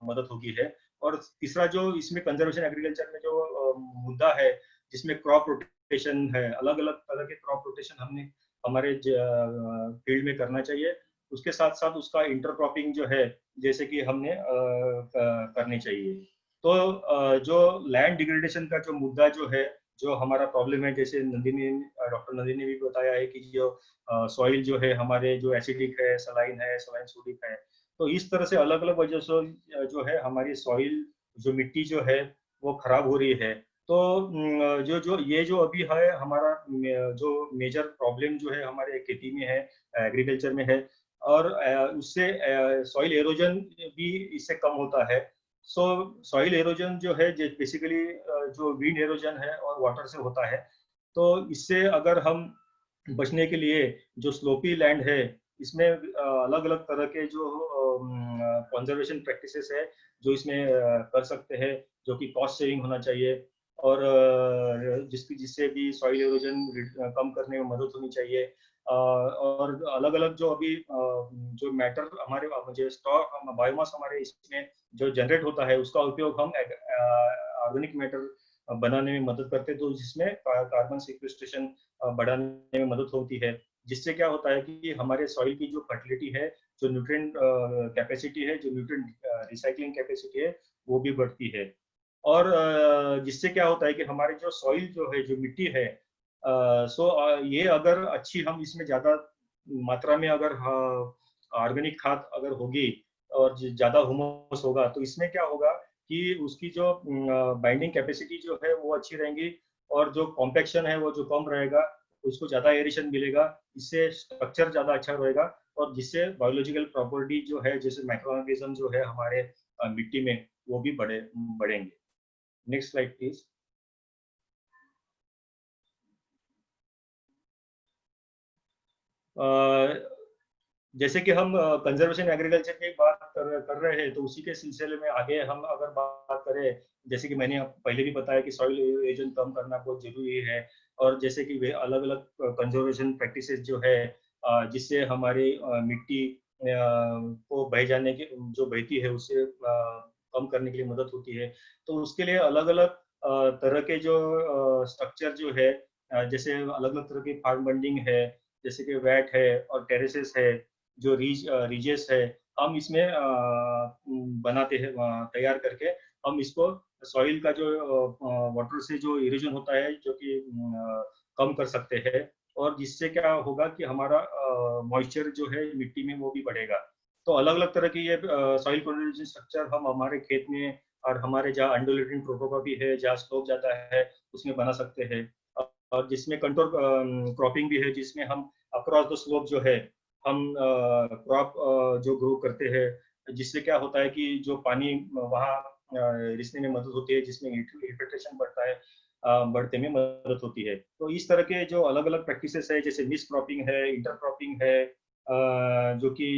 E: मदद होगी है। और तीसरा जो इसमें कंजर्वेशन एग्रीकल्चर में जो मुद्दा है, जिसमें क्रॉप रोटेशन है, अलग अलग तरह के क्रॉप रोटेशन हमने हमारे फील्ड में करना चाहिए। उसके साथ साथ उसका इंटरक्रॉपिंग जो है, जैसे कि हमने करनी चाहिए। तो जो लैंड डिग्रेडेशन का जो मुद्दा जो है, जो हमारा प्रॉब्लम है, जैसे डॉक्टर नंदिनी ने भी बताया है कि जो सॉइल जो है हमारे जो एसिडिक है, सलाइन सोडिक है, तो इस तरह से अलग अलग वजह से जो है हमारी सॉइल जो मिट्टी जो है वो खराब हो रही है। तो जो अभी है हमारा जो मेजर प्रॉब्लम जो है हमारे खेती में है, एग्रीकल्चर में है, और उससे सॉइल एरोजन भी इससे कम होता है। सो सॉइल एरोजन जो है बेसिकली जो विंड एरोजन है और वाटर से होता है। तो इससे अगर हम बचने के लिए जो स्लोपी लैंड है, इसमें अलग अलग तरह के जो कंजर्वेशन प्रैक्टिसेस है जो इसमें कर सकते हैं, जो कि कॉस्ट सेविंग होना चाहिए, और जिससे भी सॉइल एरोजन कम करने में मदद होनी चाहिए। और अलग अलग जो अभी जो मैटर हमारे जो स्टॉक बायोमास हमारे इसमें जो जनरेट होता है, उसका उपयोग हम ऑर्गेनिक मैटर बनाने में मदद करते हैं, तो जिसमें कार्बन सिक्वेस्ट्रेशन बढ़ाने में मदद होती है, जिससे क्या होता है कि हमारे सॉइल की जो फर्टिलिटी है, जो न्यूट्रिएंट कैपेसिटी है, जो न्यूट्रिएंट रिसाइकलिंग कैपेसिटी है, वो भी बढ़ती है। और जिससे क्या होता है कि हमारे जो सॉइल जो है, जो मिट्टी है, ये अगर अच्छी हम इसमें ज़्यादा मात्रा में अगर ऑर्गेनिक खाद अगर होगी और ज़्यादा ह्यूमस होगा, तो इसमें क्या होगा कि उसकी जो बाइंडिंग कैपेसिटी जो है वो अच्छी रहेंगी, और जो कॉम्पैक्शन है वो जो कम रहेगा, उसको ज़्यादा एरेशन मिलेगा, इससे स्ट्रक्चर ज़्यादा अच्छा रहेगा, और जिससे बायोलॉजिकल प्रॉपर्टी जो है, जैसे माइक्रोऑर्गेनिज्म जो है हमारे मिट्टी में, वो भी बढ़ेंगे। Next slide please. जैसे कि हम कंजर्वेशन एग्रीकल्चर की बात कर रहे हैं, तो उसी के सिलसिले में आगे हम अगर बात करें, जैसे कि मैंने पहले भी बताया कि सॉइल एरोजन कम करना बहुत जरूरी है, और जैसे कि वे अलग अलग कंजर्वेशन प्रैक्टिसेस जो है, जिससे हमारी मिट्टी को बह जाने की, जो बहती है उससे कम करने के लिए मदद होती है। तो उसके लिए अलग अलग तरह के जो स्ट्रक्चर जो है, जैसे अलग अलग तरह की फार्म बंडिंग है, जैसे कि वैट है और टेरेसेस है, जो रीजेस है, हम इसमें बनाते हैं, तैयार करके हम इसको सॉइल का जो वाटर से जो इरोजन होता है, जो कि कम कर सकते हैं, और जिससे क्या होगा कि हमारा मॉइस्चर जो है मिट्टी में वो भी बढ़ेगा। तो अलग अलग तरह की ये सॉइल कंजर्वेशन स्ट्रक्चर हम हमारे खेत में, और हमारे जहाँ अंडुलेटिंग ट्रोपोग्राफी है, जहाँ स्लोप जाता है, उसमें बना सकते हैं। और जिसमें कंट्रोल क्रॉपिंग भी है, जिसमें हम अक्रॉस द स्लोप जो है, हम क्रॉप जो ग्रो करते हैं, जिससे क्या होता है कि जो पानी वहाँ रिसने में मदद होती है, जिसमें इन्फिल्ट्रेशन बढ़ता है, बढ़ते में मदद होती है। तो इस तरह के जो अलग अलग प्रैक्टिसेस है, जैसे मिस क्रॉपिंग है, इंटर क्रॉपिंग है, जो कि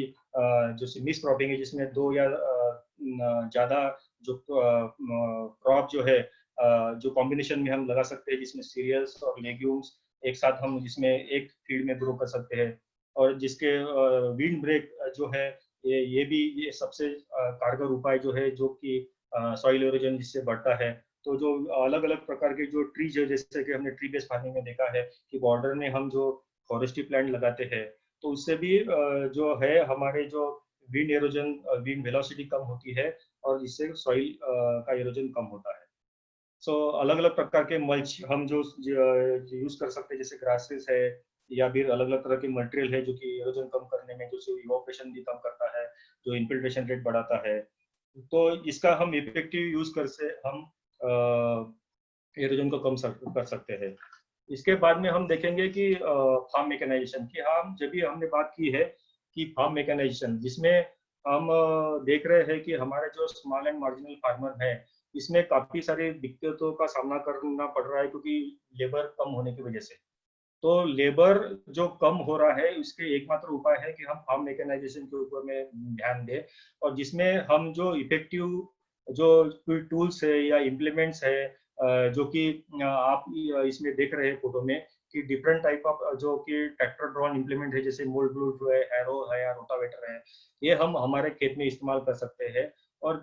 E: जैसे मिस क्रॉपिंग है, जिसमें दो या ज्यादा जो क्रॉप जो है, जो कॉम्बिनेशन में हम लगा सकते हैं, जिसमें सीरियल्स और लेग्यूम्स एक साथ हम जिसमें एक फील्ड में ग्रो कर सकते हैं, और जिसके विंड ब्रेक जो है, ये सबसे कारगर उपाय जो है, जो कि सॉइल इरोजन जिससे बढ़ता है। तो जो अलग अलग प्रकार के जो ट्रीज है, जैसे कि हमने ट्री बेस्ड फार्मिंग में देखा है कि बॉर्डर में हम जो फॉरेस्ट्री प्लांट लगाते हैं, तो उससे भी जो है हमारे जो विंड एरोजन, विंड वेलोसिटी कम होती है, और इससे सॉइल का एरोजन कम होता है। सो अलग अलग प्रकार के मल्च हम जो यूज कर सकते हैं, जैसे ग्रासेस है, या फिर अलग अलग तरह के मटेरियल है, जो कि एरोजन कम करने में, जो इवोपोरेशन भी कम करता है, जो इन्फिल्ट्रेशन रेट बढ़ाता है। तो इसका हम इफेक्टिव यूज कर से हम एरोजन को कम कर सकते हैं। इसके बाद में हम देखेंगे कि फार्म मैकेनाइजेशन की, हम जब भी हमने बात की है कि फार्म मैकेनाइजेशन, जिसमें हम देख रहे हैं कि हमारे जो स्मॉल एंड मार्जिनल फार्मर है, इसमें काफी सारी दिक्कतों का सामना करना पड़ रहा है, क्योंकि लेबर कम होने की वजह से। तो लेबर जो कम हो रहा है, उसके एकमात्र उपाय है कि हम फार्म मैकेनाइजेशन के ऊपर में ध्यान दें, और जिसमें हम जो इफेक्टिव जो टूल्स है या इम्प्लीमेंट्स है, जो कि आप इसमें देख रहे हैं फोटो में, कि डिफरेंट टाइप ऑफ जो कि ट्रैक्टर ड्रॉन इम्प्लीमेंट है, जैसे मोल्ड ब्लू जो है, एरो है या रोटावेटर है, ये हम हमारे खेत में इस्तेमाल कर सकते हैं। और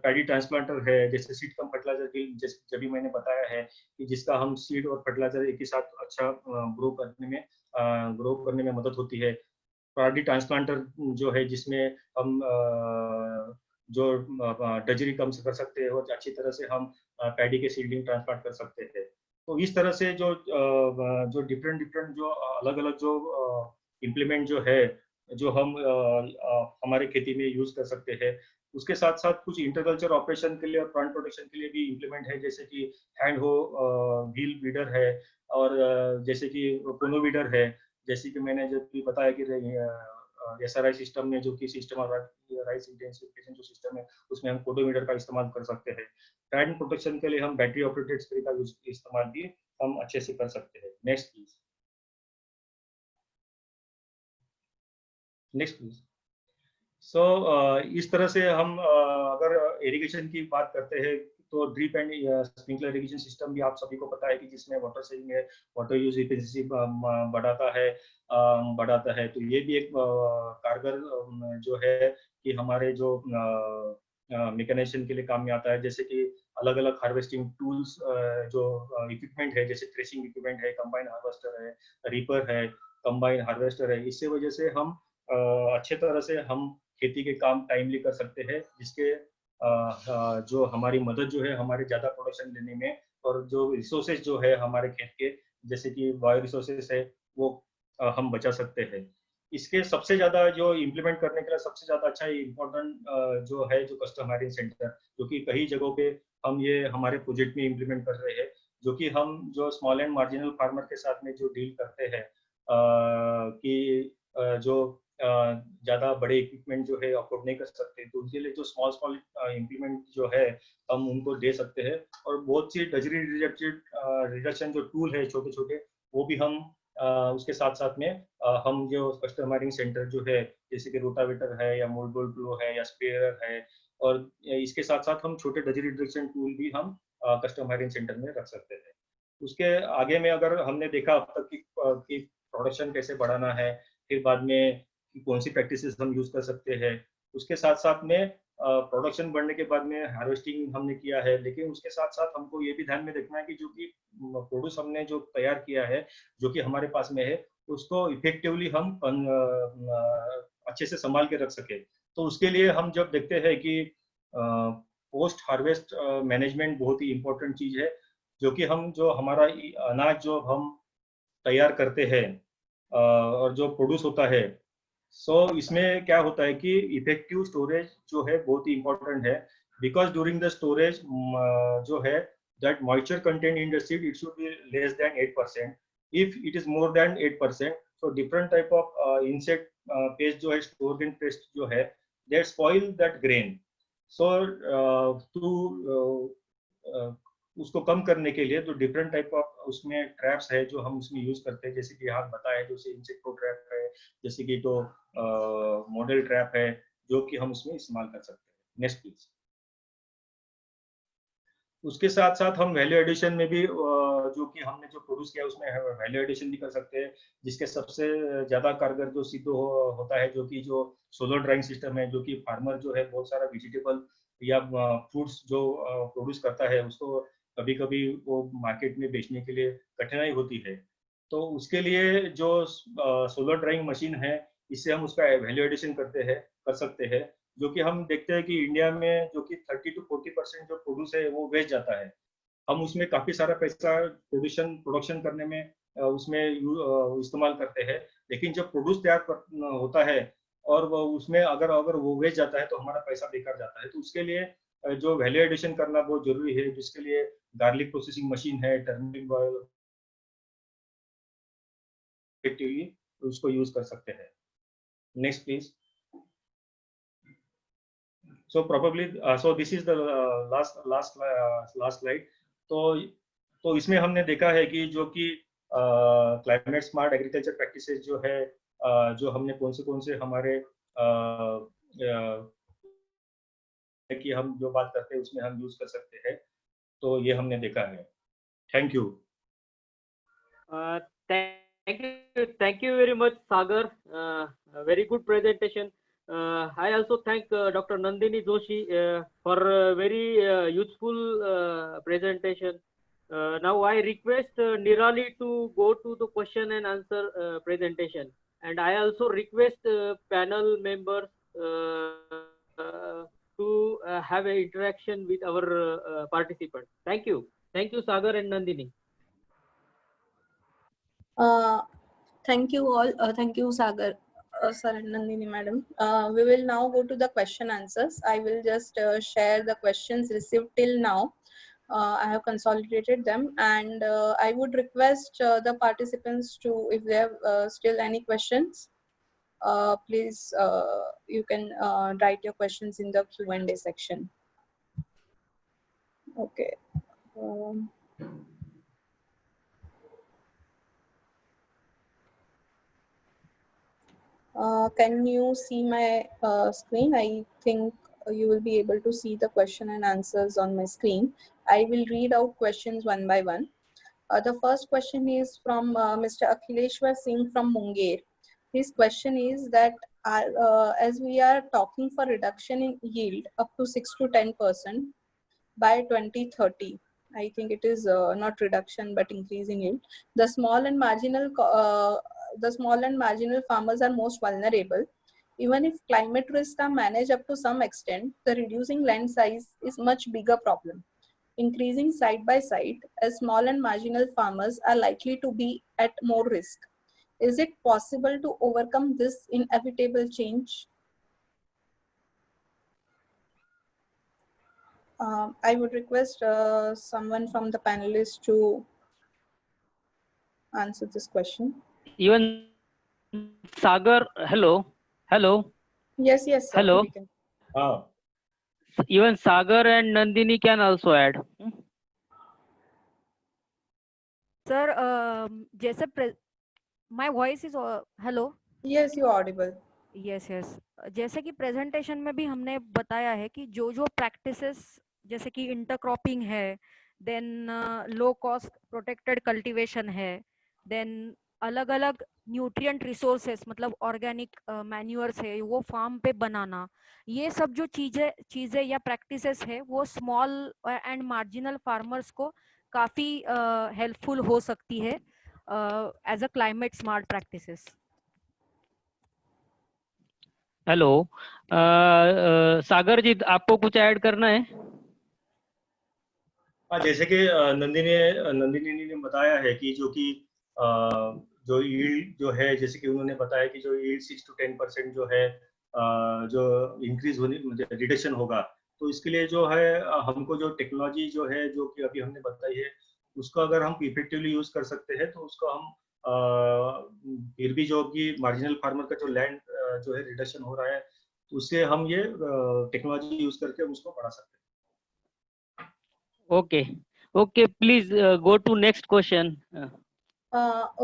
E: पैडी ट्रांसप्लांटर है, जैसे सीड कम फर्टिलाइजर की, जैसे जब भी मैंने बताया है कि जिसका हम सीड और फर्टिलाइजर एक ही साथ अच्छा ग्रो करने में मदद होती है। पैडी ट्रांसप्लांटर जो है, जिसमें हम जो डजरी कम कर सकते हैं, और अच्छी तरह से हम पैडी के सीडलिंग ट्रांसप्लांट कर सकते हैं। तो इस तरह से जो डिफरेंट डिफरेंट जो अलग अलग जो इम्प्लीमेंट जो है, जो हम हमारे खेती में यूज कर सकते हैं। उसके साथ साथ कुछ इंटरकल्चर ऑपरेशन के लिए और प्लांट प्रोटेक्शन के लिए भी इम्प्लीमेंट है, जैसे कि हैंड हो व्हील वीडर है, और जैसे कि कोनो वीडर है, जैसे कि मैंने जब भी बताया कि SRI सिस्टम में, जो कि सिस्टम ऑफ राइस इंटेंसिफिकेशन जो सिस्टम है, उसमें हम कोडोमीटर का इस्तेमाल कर सकते हैं। प्लांट प्रोटेक्शन के लिए हम बैटरी ऑपरेटेड स्प्रे का इस्तेमाल भी हम अच्छे से कर सकते हैं। Next please. Next please. So इस तरह से हम अगर इरिगेशन की बात करते हैं, तो drip and sprinkler irrigation system भी आप सभी को पता है कि जिसमें वाटर सेविंग है, वाटर यूज इफिशिएंसी बढ़ाता है। तो ये भी एक कारगर जो है कि हमारे जो मैकेनाइजेशन के लिए काम में आता है। जैसे कि अलग अलग हार्वेस्टिंग टूल्स जो इक्विपमेंट है, जैसे थ्रेशिंग इक्विपमेंट है, कंबाइन हार्वेस्टर है, रीपर है, कंबाइन हार्वेस्टर है, इससे वजह से हम अच्छे तरह से हम खेती के काम टाइमली कर सकते हैं, जिसके जो हमारी मदद जो है हमारे ज़्यादा प्रोडक्शन लेने में, और जो रिसोर्सेज जो है हमारे खेत के, जैसे कि बायो रिसोर्सेज है, वो हम बचा सकते हैं। इसके सबसे ज़्यादा जो इम्प्लीमेंट करने के लिए सबसे ज़्यादा अच्छा इम्पोर्टेंट जो है, जो कस्टम हायरिंग सेंटर, जो कि कई जगहों पे हम ये हमारे प्रोजेक्ट में इम्प्लीमेंट कर रहे हैं, जो कि हम जो स्मॉल एंड मार्जिनल फार्मर के साथ में जो डील करते हैं कि जो ज़्यादा बड़े इक्विपमेंट जो है अफोर्ड नहीं कर सकते, तो उनके लिए जो स्मॉल स्मॉल इम्प्लीमेंट जो है हम उनको दे सकते हैं। और बहुत सी डजरी रिडक्शन जो टूल है छोटे छोटे, वो भी हम उसके साथ साथ में हम जो कस्टमाइजिंग सेंटर जो है, जैसे कि रोटावेटर है या मोल्ड प्लो है या स्प्रेयर है, और इसके साथ साथ हम छोटे डजरी रिडक्शन टूल भी हम कस्टमाइजिंग सेंटर में रख सकते हैं। उसके आगे में अगर हमने देखा अब तक कि प्रोडक्शन कैसे बढ़ाना है, फिर बाद में कि कौन सी प्रैक्टिसेस हम यूज कर सकते हैं, उसके साथ साथ में प्रोडक्शन बढ़ने के बाद में हार्वेस्टिंग हमने किया है, लेकिन उसके साथ साथ हमको ये भी ध्यान में रखना है कि जो कि प्रोड्यूस हमने जो तैयार किया है, जो कि हमारे पास में है, उसको इफेक्टिवली हम अच्छे से संभाल के रख सके। तो उसके लिए हम जब देखते हैं कि पोस्ट हार्वेस्ट मैनेजमेंट बहुत ही इम्पोर्टेंट चीज है, जो कि हम जो हमारा अनाज जो हम तैयार करते हैं और जो प्रोड्यूस होता है, इसमें क्या होता है कि इफेक्टिव स्टोरेज जो है बहुत ही इम्पोर्टेंट है, बिकॉज ड्यूरिंग द स्टोरेज जो है that moisture content in the seed it should be less than 8%। If it is more than 8%, so different type of insect pest जो है, stored in pest जो है, they spoil that grain. So उसको कम करने के लिए तो डिफरेंट टाइप ऑफ उसमें ट्रैप्स है जो हम उसमें यूज करते हैं, जैसे कि आप बताया, जैसे इंसेक्टो ट्रैप है, जैसे कि तो मॉडल ट्रैप है, जो कि हम उसमें इस्तेमाल कर सकते हैं। Next please. उसके साथ साथ हम वैल्यू एडिशन में भी जो कि हमने जो प्रोड्यूस किया उसमें वैल्यू एडिशन भी कर सकते हैं, जिसके सबसे ज्यादा कारगर जो सिद्ध होता है, जो कि जो सोलर ड्राइंग सिस्टम है, जो कि फार्मर जो है बहुत सारा वेजिटेबल या फ्रूट्स जो प्रोड्यूस करता है, उसको कभी कभी वो मार्केट में बेचने के लिए कठिनाई होती है। तो उसके लिए जो सोलर ड्राइंग मशीन है, इससे हम उसका वैल्यू एडिशन कर सकते हैं, जो कि हम देखते हैं कि इंडिया में जो कि 30 to 40% जो प्रोड्यूस है वो वेस्ट जाता है। हम उसमें काफी सारा पैसा प्रोडक्शन करने में उसमें इस्तेमाल करते हैं, लेकिन जब प्रोड्यूस तैयार होता है और वो उसमें अगर वो वेस्ट जाता है तो हमारा पैसा बेकार जाता है। तो उसके लिए जो वैल्यू एडिशन करना बहुत जरूरी है, जिसके लिए गार्लिक प्रोसेसिंग मशीन है, टर्मरिक ऑयल इफेक्टिवली उसको यूज कर सकते हैं। Next please. So probably so this is the last slide. तो इसमें हमने देखा है कि जो कि क्लाइमेट स्मार्ट एग्रीकल्चर प्रैक्टिसेस जो है, जो हमने कौन से हमारे कि हम जो बात करते हैं उसमें हम यूज कर सकते हैं, तो ये हमने देखा है। Thank you.
B: Thank you very much, Sagar. Very good presentation. I also thank Dr. Nandini Joshi for a very useful presentation. Now I request Nirali to go to the question and answer presentation, and I also request panel members to have an interaction with our participants. Thank you, Sagar and Nandini.
A: Thank you all. Thank you, Sagar, sir, and Nandini madam. We will now go to the question answers. I will just share the questions received till now. I have consolidated them, and I would request the participants to, if they have still any questions, please you can write your questions in the Q&A section. Okay. Can you see my screen? I think you will be able to see the question and answers on my screen. I will read out questions one by one. The first question is from Mr. Akhileshwar Singh from Munger. His question is that as we are talking for reduction in yield up to 6 to 10%, by 2030. I think it is not reduction but increase in yield. The small and marginal farmers are most vulnerable. Even if climate risks are managed up to some extent, the reducing land size is much bigger problem. Increasing side by side, as small and marginal farmers are likely to be at more risk. Is it possible to overcome this inevitable change? I would request someone from the panelists to answer this question.
B: Even Sagar, hello.
A: Yes, sir.
B: Hello.
A: We can.
B: Even Sagar and Nandini can also add.
C: Sir, जैसे my voice is hello.
A: Yes, you are audible.
C: Yes जैसे कि presentation में भी हमने बताया है कि जो प्रैक्टिसेस जैसे कि इंटरक्रॉपिंग है, then low cost protected cultivation है, देन अलग अलग न्यूट्रिएंट रिसोर्सेस मतलब ऑर्गेनिक मैन्यूअर्स है वो फार्म पे बनाना, ये सब जो चीजें या प्रैक्टिसेस है वो स्मॉल एंड मार्जिनल फार्मर्स को काफी हेल्पफुल हो सकती है as a climate smart practices.
B: Hello Sagar ji, आपको कुछ ऐड करना है?
E: हाँ, जैसे कि नंदिनी ने बताया है कि जो यील्ड जो है, जैसे कि उन्होंने बताया कि जो यील्ड 6 to 10% जो है जो इंक्रीज होने रिडक्शन होगा, तो इसके लिए जो है हमको जो टेक्नोलॉजी जो है जो कि अभी हमने बताई है उसको अगर हम इफेक्टिवली यूज कर सकते हैं तो उसको हम फिर भी जो कि मार्जिनल फार्मर का जो लैंड जो है रिडक्शन हो रहा है उससे हम ये टेक्नोलॉजी यूज करके उसको बढ़ा सकते हैं.
B: Okay, please go to next question.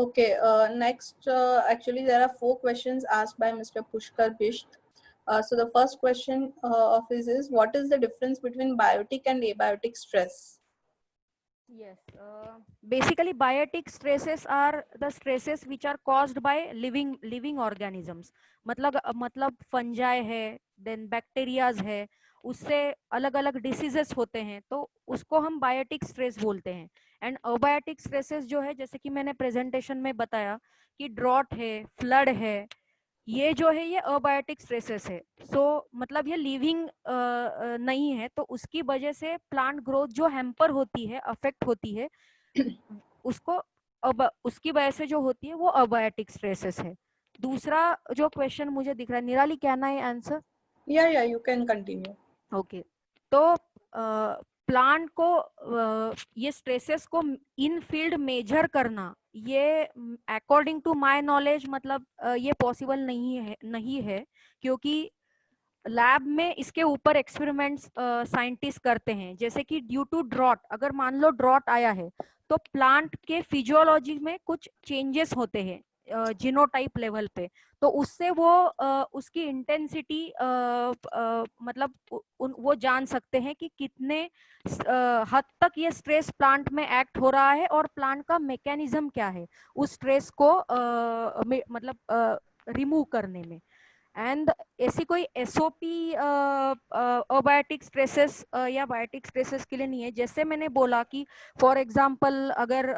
A: Okay, next, actually there are 4 questions asked by Mr. Pushkar Bisht. So the first question of his is, what is the difference between biotic and abiotic stress?
C: Yes, basically biotic stresses are the stresses which are caused by living organisms. मतलब fungi है, then bacterias है, उससे अलग अलग diseases होते हैं तो उसको हम बायोटिक स्ट्रेस बोलते हैं. एंड अबायोटिक स्ट्रेसेस जो है जैसे कि मैंने प्रेजेंटेशन में बताया कि ड्रॉट है, फ्लड है, ये जो है ये अबायोटिक स्ट्रेसेस है. सो मतलब ये लिविंग नहीं है तो उसकी वजह से प्लांट ग्रोथ जो हैम्पर होती है, अफेक्ट होती है, उसको उसकी वजह से जो होती है वो अबायोटिक स्ट्रेसेस है. दूसरा जो क्वेश्चन मुझे दिख रहा है, निराली can I answer?
A: Yeah, you can continue.
C: Okay, तो प्लांट को ये स्ट्रेसेस को इन फील्ड मेजर करना, ये अकॉर्डिंग टू माय नॉलेज मतलब ये पॉसिबल नहीं है क्योंकि लैब में इसके ऊपर एक्सपेरिमेंट्स साइंटिस्ट करते हैं. जैसे कि ड्यू टू ड्रॉट, अगर मान लो ड्रॉट आया है तो प्लांट के फिजियोलॉजी में कुछ चेंजेस होते हैं जीनोटाइप लेवल पे, तो उससे वो उसकी इंटेंसिटी मतलब वो जान सकते हैं कि कितने हद तक ये स्ट्रेस प्लांट में एक्ट हो रहा है और प्लांट का मैकेनिज्म क्या है उस स्ट्रेस को मतलब रिमूव करने में. एंड ऐसी कोई एसओपी अबायोटिक स्ट्रेसेस या बायोटिक स्ट्रेसेस के लिए नहीं है. जैसे मैंने बोला कि फॉर एग्जांपल अगर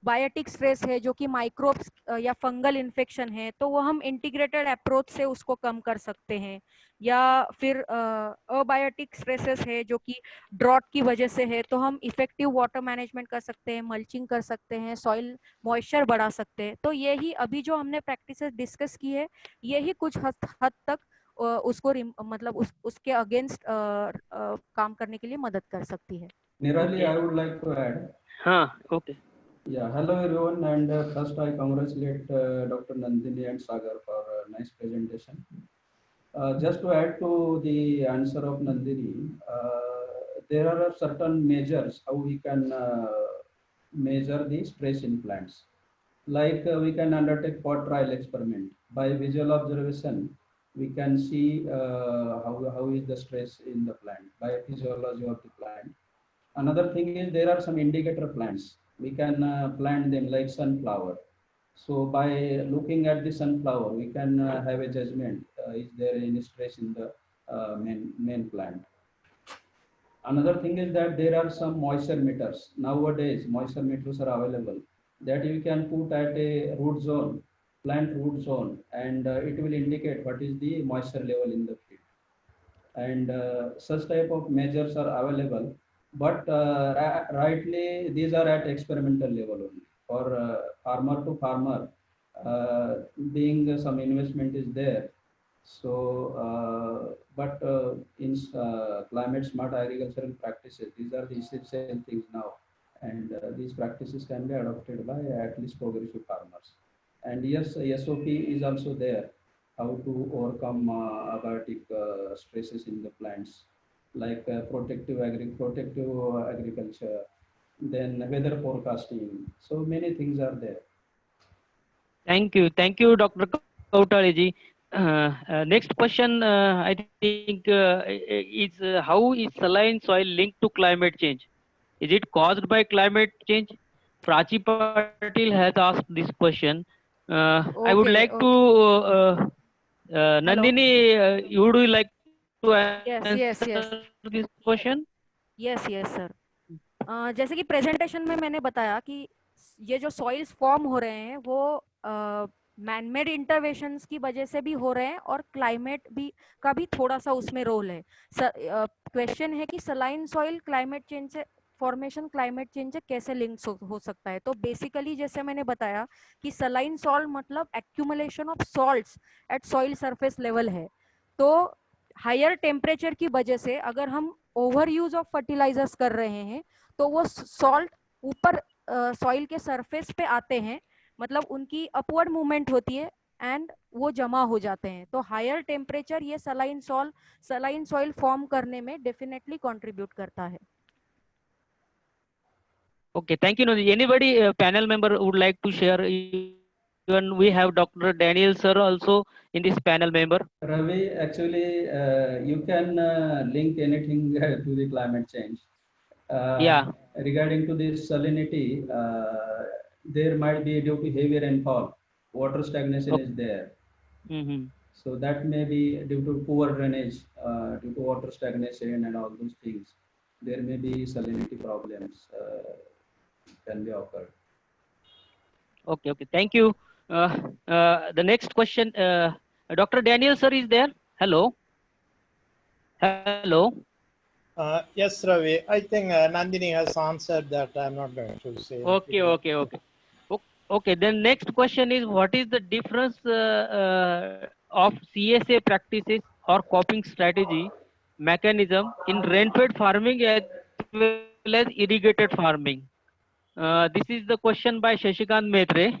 C: बायोटिक स्ट्रेस है जो कि माइक्रोब्स या फंगल इन्फेक्शन है तो वो हम इंटीग्रेटेड अप्रोच से उसको कम कर सकते हैं, या फिर अबायोटिक स्ट्रेसेस है जो कि ड्रॉट की वजह से है तो हम इफेक्टिव वाटर मैनेजमेंट कर सकते हैं, मल्चिंग कर सकते हैं, सॉइल मॉइस्चर बढ़ा सकते हैं. तो यही अभी जो हमने प्रैक्टिसेस डिस्कस की है यही कुछ हद तक उसको मतलब उसके अगेंस्ट काम करने के लिए मदद कर सकती है.
F: Nirali, I would like to add.
B: हाँ, okay.
F: Yeah, hello everyone, and first I congratulate Dr. Nandini and Sagar for a nice presentation. Just to add to the answer of Nandini, there are certain measures how we can measure the stress in plants. Like we can undertake pot trial experiment. By visual observation, we can see how is the stress in the plant by physiology of the plant. Another thing is there are some indicator plants. We can plant them like sunflower. So by looking at the sunflower, we can have a judgment, is there any stress in the main plant. Another thing is that there are some moisture meters. Nowadays, moisture meters are available that you can put at a root zone, plant root zone, and it will indicate what is the moisture level in the field. And such type of measures are available, but rightly these are at experimental level only. For farmer to farmer, being some investment is there, so, but in climate smart agricultural practices, these are the essential things now, and these practices can be adopted by at least progressive farmers. And yes, SOP is also there, how to overcome abiotic stresses in the plants, like protective agriculture, then weather forecasting. So many things are there.
B: Thank you, Dr. Kautaliji. Next question, I think, is how is saline soil linked to climate change? Is it caused by climate change? Prachi Patil has asked this question. I would
C: Okay,
B: like to,
C: okay.
B: Nandini, would you like to
C: Yes,
B: answer
C: yes, yes.
B: this question?
C: Yes yes sir. जैसे कि presentation में मैंने बताया कि ये जो soils form हो रहे हैं वो मैनमेड इंटरवेंशंस की वजह से भी हो रहे हैं और क्लाइमेट भी का भी थोड़ा सा उसमें रोल है। क्वेश्चन है कि सलाइन सॉइल क्लाइमेट चेंज से फॉर्मेशन क्लाइमेट चेंज से कैसे लिंक्स हो सकता है। तो बेसिकली जैसे मैंने बताया कि सलाइन सॉल्ट मतलब accumulation of salts at soil surface level है। तो हायर टेम्परेचर की वजह से अगर हम ओवर यूज ऑफ फर्टिलाइजर्स कर रहे हैं तो वो सॉल्ट ऊपर सॉइल के सरफेस पे आते हैं, मतलब उनकी अपवर्ड मूवमेंट होती है एंड वो जमा हो जाते हैं। तो हायर टेम्परेचर ये सलाइन सॉइल फॉर्म करने में डेफिनेटली कंट्रीब्यूट करता है।
B: Okay, thank you, Nandini. Anybody, panel member would like to share? Even we have Dr. Daniel sir also in this panel member.
F: Ravi, actually, you can link anything to the climate change.
B: Yeah.
F: Regarding to this salinity, there might be due to heavy rainfall, water stagnation is there. So that may be due to poor drainage, due to water stagnation and all those things. There may be salinity problems can be occurred.
B: Okay, okay. Thank you. The next question, Dr. Daniel sir is there. Hello. Hello.
G: Yes, Ravi. I think Nandini has answered that. I'm not going to say.
B: Okay, okay, okay. Okay, then next question is, what is the difference of CSA practices or coping strategy mechanism in rain-fed farming as well as irrigated farming? This is the question by Shashikant Maitre.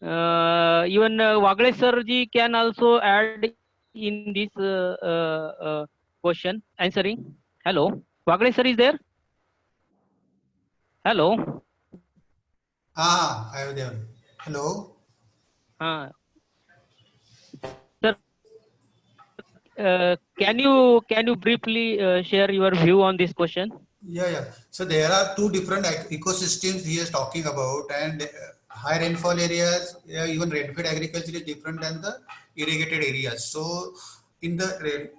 B: Even Wagle sir ji can also add in this question, answering. Hello, Wagle sir is there? Hello.
H: I am there. Hello.
B: Sir, can you briefly share your view on this question?
H: Yeah. So there are two different ecosystems he is talking about, and high rainfall areas, even rain-fed agriculture is different than the irrigated areas. So in the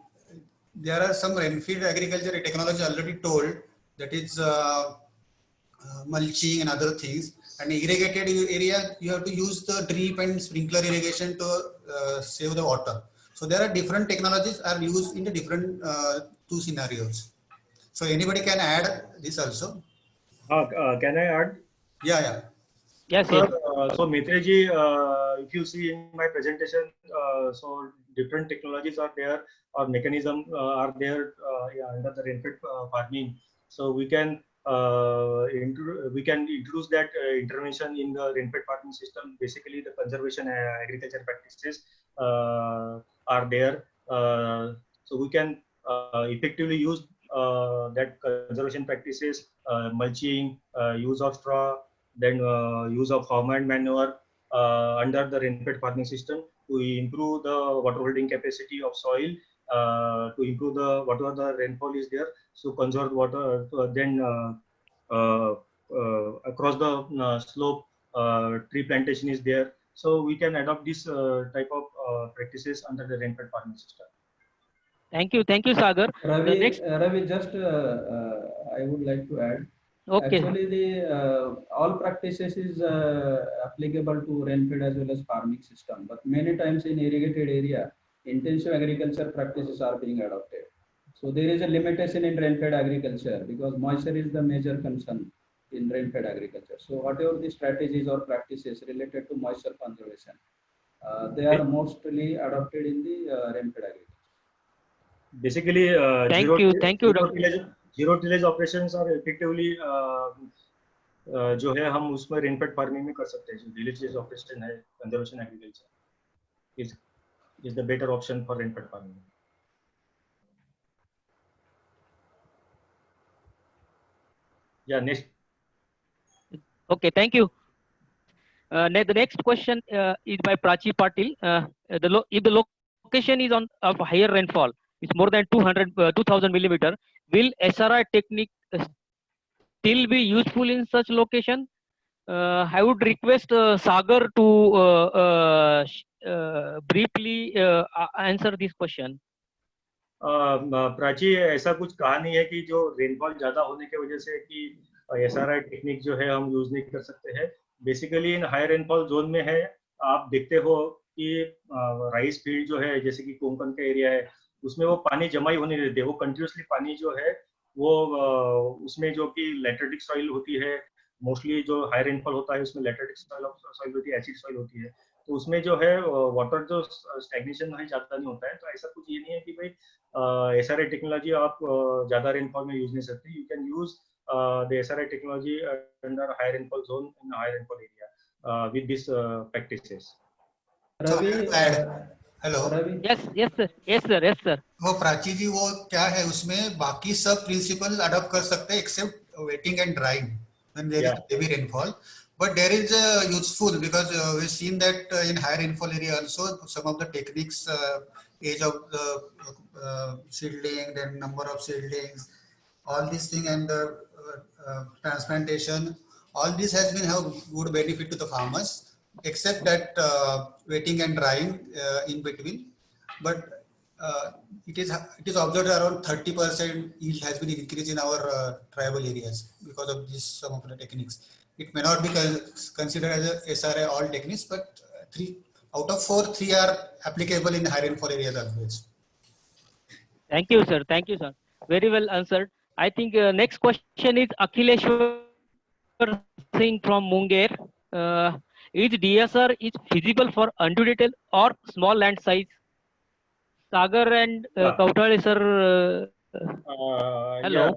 H: there are some rain-fed agriculture technology already told, that is mulching and other things. And irrigated area, you have to use the drip and sprinkler irrigation to save the water. So there are different technologies are used in the different two scenarios. So anybody can add this also.
E: Can I add?
H: Yeah.
B: Yes.
E: So Mitreji, if you see in my presentation, so different technologies are there or mechanism are there under the rain-fed farming. So we can introduce that intervention in the rain-fed farming system. Basically, the conservation agriculture practices are there. So we can effectively use that conservation practices, mulching, use of straw, then use of farmland manure under the rain-fed farming system to improve the water holding capacity of soil, to improve the whatever the rainfall is there, so conserve water. Then across the slope, tree plantation is there. So we can adopt this type of practices under the rain-fed farming system.
B: Thank you, Sagar.
F: Ravi,
B: The next,
F: Ravi, just I would like to add.
B: okay.
F: Actually, the all practices is applicable to rainfed as well as farming system. But many times in irrigated area, intensive agriculture practices are being adopted. So there is a limitation in rainfed agriculture because moisture is the major concern in rainfed agriculture. So whatever the strategies or practices related to moisture conservation, they are mostly adopted in the rainfed agriculture.
E: Basically,
B: Thank you, Dr.
E: zero tillage operations are effectively जो है हम उसमें rainfed farming में कर सकते हैं. जो village operation है, conservation agriculture is the better option for rainfed farming. Yeah, next.
B: Okay, thank you. The next question is by Prachi Patil. If the location is on of higher rainfall, it's more than 2000 millimeter, will SRI technique still be useful in such location? I would request Sagar to briefly answer this question.
E: Prachi, ऐसा कुछ कहा नहीं है कि जो rainfall ज्यादा होने की वजह से कि एसआरआई टेक्निक जो है हम यूज नहीं कर सकते हैं. बेसिकली इन हाई रेनफॉल जोन में है, आप देखते हो कि राइस फील्ड जो है जैसे कि कोंकण का एरिया है, उसमें वो पानी जमा ही होने नहीं देते. वो कंटिन्यूसली पानी जो है वो उसमें जो कि लैटरिटिक सॉइल होती है, मोस्टली जो हाई रेनफॉल होता है उसमें लैटरिटिक सॉइल होती है, एसिड सॉइल होती है. तो उसमें जो है वाटर जो स्टैग्नेशन है ज्यादा नहीं होता है. तो ऐसा कुछ ये नहीं है कि भाई एसआरआई टेक्नोलॉजी आप ज्यादा रेनफॉल में यूज नहीं सकते. You can use the SRI technology under high rainfall zone in high rainfall area with this practices.
F: Ravi,
H: hello.
B: Yes, sir.
H: वो प्राची जी, वो क्या है उसमें बाकी सब प्रिंसिपल अडॉप्ट कर सकते हैं except wetting and drying when there is heavy rainfall. But there is useful because we've seen that in higher rainfall area also some of the techniques, age of the seedling, then number of seedlings, all these things, and transplantation, all this has been have good benefit to the farmers, except that wetting and drying in between. But it is observed around 30% yield has been increased in our tribal areas because of this some of the techniques. It may not be considered as a SRI all techniques, but 3 out of 4, 3 are applicable in high rainfall areas always.
B: Thank you, sir. Very well answered. I think next question is Akhileshwar Singh from Munger. Is DSR is feasible for undulated or small land size? Sagar and Kautale sir. Hello.
E: Yeah.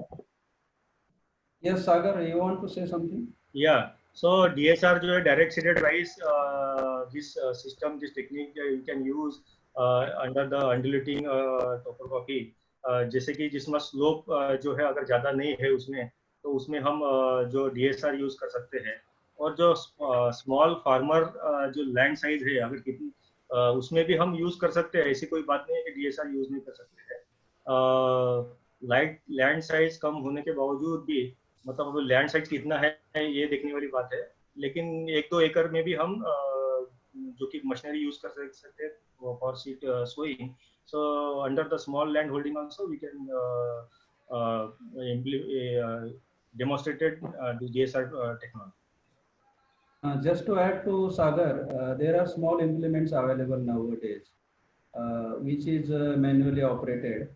F: Yes, Sagar, you want to say something?
E: Yeah. So DSR जो है direct seeded rice, this system, this technique you can use under the undulating topography. जैसे कि जिसमें slope जो है अगर ज्यादा नहीं है उसमें, तो उसमें हम जो DSR यूज कर सकते हैं. और जो स्मॉल फार्मर जो लैंड साइज है अगर कितनी, उसमें भी हम यूज कर सकते हैं. ऐसी कोई बात नहीं है कि DSR यूज नहीं कर सकते हैं. लैंड साइज कम होने के बावजूद भी, मतलब लैंड साइज कितना है ये देखने वाली बात है. लेकिन 1-2 एकड़ में भी हम जो कि मशीनरी यूज कर सकते हैं for seed sowing. So under the small land holding also we can demonstrated the DSR technology.
F: Just to add to Sagar, there are small implements available nowadays, which is manually operated,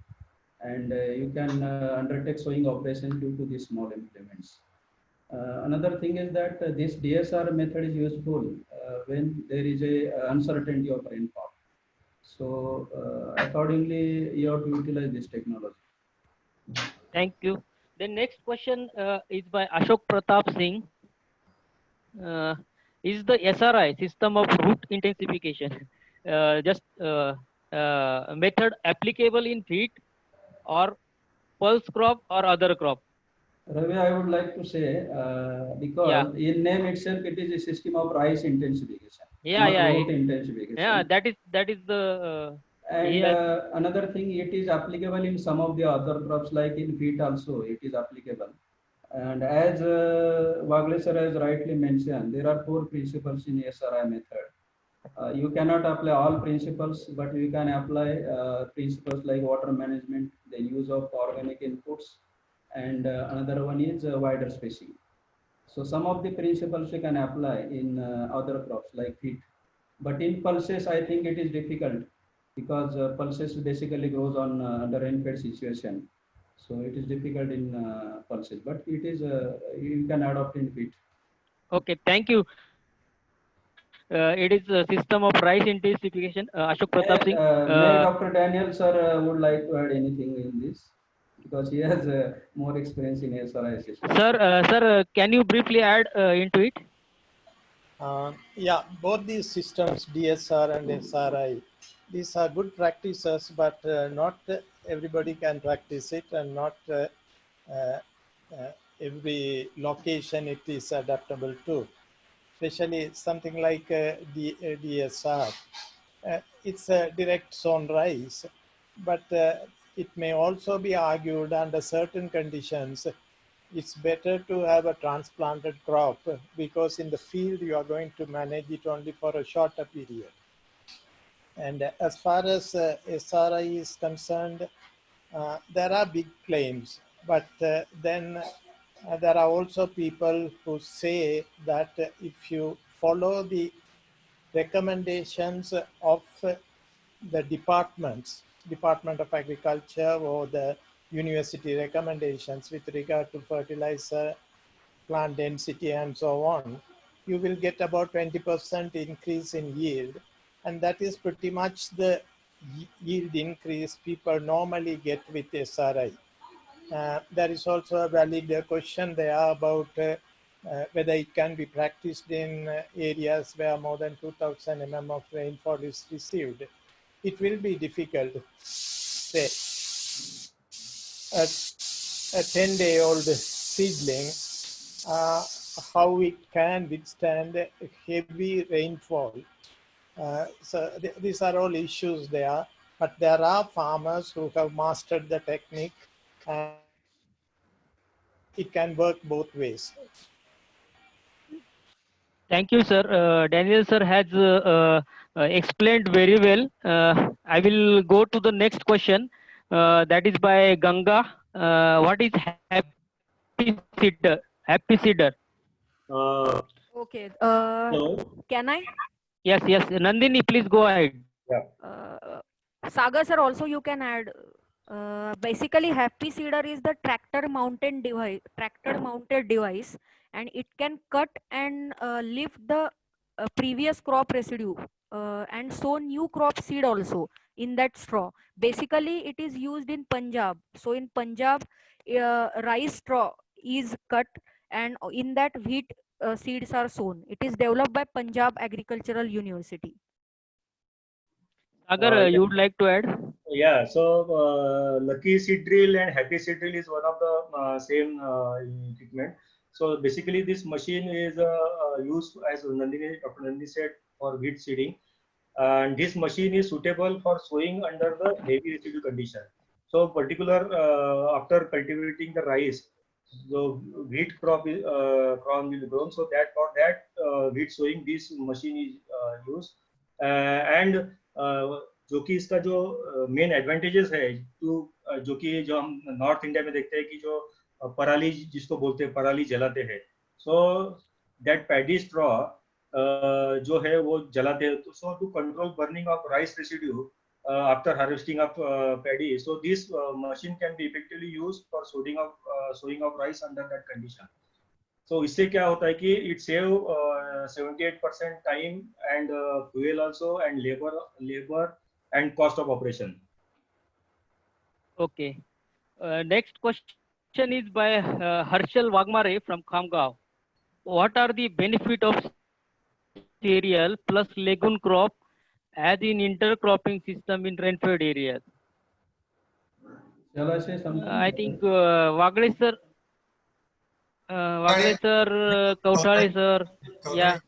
F: and you can undertake sowing operations due to these small implements. Another thing is that this DSR method is useful when there is a uncertainty of rainfall. So accordingly, you have to utilize this technology.
B: Thank you. The next question is by Ashok Pratap Singh. Is the SRI system of root intensification method applicable in wheat or pulse crop or other crop?
F: Ravi, I would like to say because in name itself it is a system of rice intensification. Root intensification.
B: Yeah, that is the.
F: And another thing, it is applicable in some of the other crops, like in wheat also it is applicable. And as Wagle sir has rightly mentioned, there are 4 principles in SRI method. You cannot apply all principles, but you can apply principles like water management, the use of organic inputs, and another one is wider spacing. So some of the principles you can apply in other crops like wheat, but in pulses I think it is difficult because pulses basically grows on under rain-fed situation. So it is difficult in pulses, but it is you can adopt in wheat.
B: Okay, thank you. It is a system of rice intensification. Ashok Pratap Singh.
F: May Dr. Daniel sir would like to add anything in this because he has more experience in SRI system.
B: Sir, can you briefly add into it?
G: Yeah, both these systems, DSR and SRI, these are good practices, but not everybody can practice it, and not every location it is adaptable to. Especially something like DSR. It's a direct sown rice, but it may also be argued under certain conditions it's better to have a transplanted crop because in the field you are going to manage it only for a shorter period. And as far as SRI is concerned, there are big claims, but then there are also people who say that if you follow the recommendations of the departments, Department of Agriculture or the university recommendations with regard to fertilizer, plant density and so on, you will get about 20% increase in yield. And that is pretty much the yield increase people normally get with SRI. There is also a valid question there about whether it can be practiced in areas where more than 2000 mm of rainfall is received. It will be difficult. Say, a 10-day-old seedling, how it can withstand heavy rainfall. So these are all issues there, but there are farmers who have mastered the technique and it can work both ways.
B: Thank you, sir. Daniel sir has explained very well. I will go to the next question. That is by Ganga. What is happy seeder? Happy seeder.
C: Okay.
E: So,
C: Can I?
B: Yes. Nandini, please go ahead.
C: Sagar sir, also you can add. Basically, happy seeder is the tractor mounted device, and it can cut and lift the previous crop residue and sow new crop seed also in that straw. Basically, it is used in Punjab. So in Punjab, rice straw is cut, and in that wheat seeds are sown. It is developed by Punjab Agricultural University.
B: Sagar, you would like to add?
E: Yeah, so Lucky Seed Drill and Happy Seed Drill is one of the same equipment. So basically, this machine is used, as Dr. Nandini said, for wheat seeding, and this machine is suitable for sowing under the heavy residue condition. So particular after cultivating the rice, the wheat crop will be grown. So that for that wheat sowing, this machine is used, and जो कि इसका जो main advantages है जो कि जो हम north India में देखते हैं कि जो पराली जिसको बोलते हैं पराली जलाते हैं, सो दैट पैडी स्ट्रॉ जो है वो जलाते हैं, so to control burning of rice residue after harvesting of paddy, so this machine can be effectively used for sowing of rice under that condition. So इससे क्या होता है कि it save 78% time and fuel also, and labor and cost of operation.
B: Okay. Next question is by Harshal Wagmare from Khamgaon. What are the benefit of cereal plus legume crop as in intercropping system in rain-fed areas?
F: Shall I say something?
B: I think Wagre sir, Kauthare sir, yeah.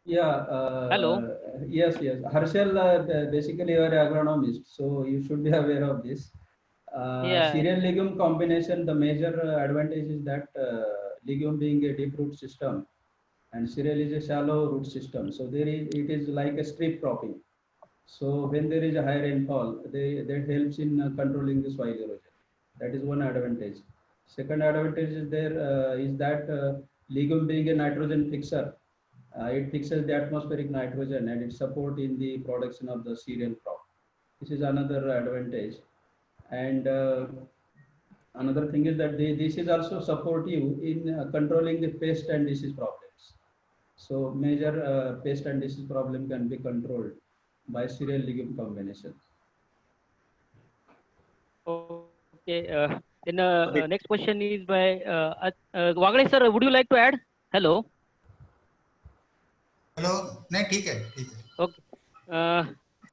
F: Yeah.
B: Hello.
F: Yes. Harshal, basically you are an agronomist, so you should be aware of this.
B: Yeah.
F: Cereal legume combination, the major advantage is that legume being a deep root system, and cereal is a shallow root system. So it is like a strip cropping. So when there is a high rainfall, that helps in controlling the soil erosion. That is one advantage. Second advantage is that legume being a nitrogen fixer, it fixes the atmospheric nitrogen and it support in the production of the cereal crop. This is another advantage. And another thing is that this is also supportive in controlling the pest and disease problems. So major pest and disease problem can be controlled by cereal legume combination.
B: Okay. Then next question is by Wagale sir. Would you like to add? Hello.
H: Hello. नहीं ठीक है ठीक है.
B: Okay.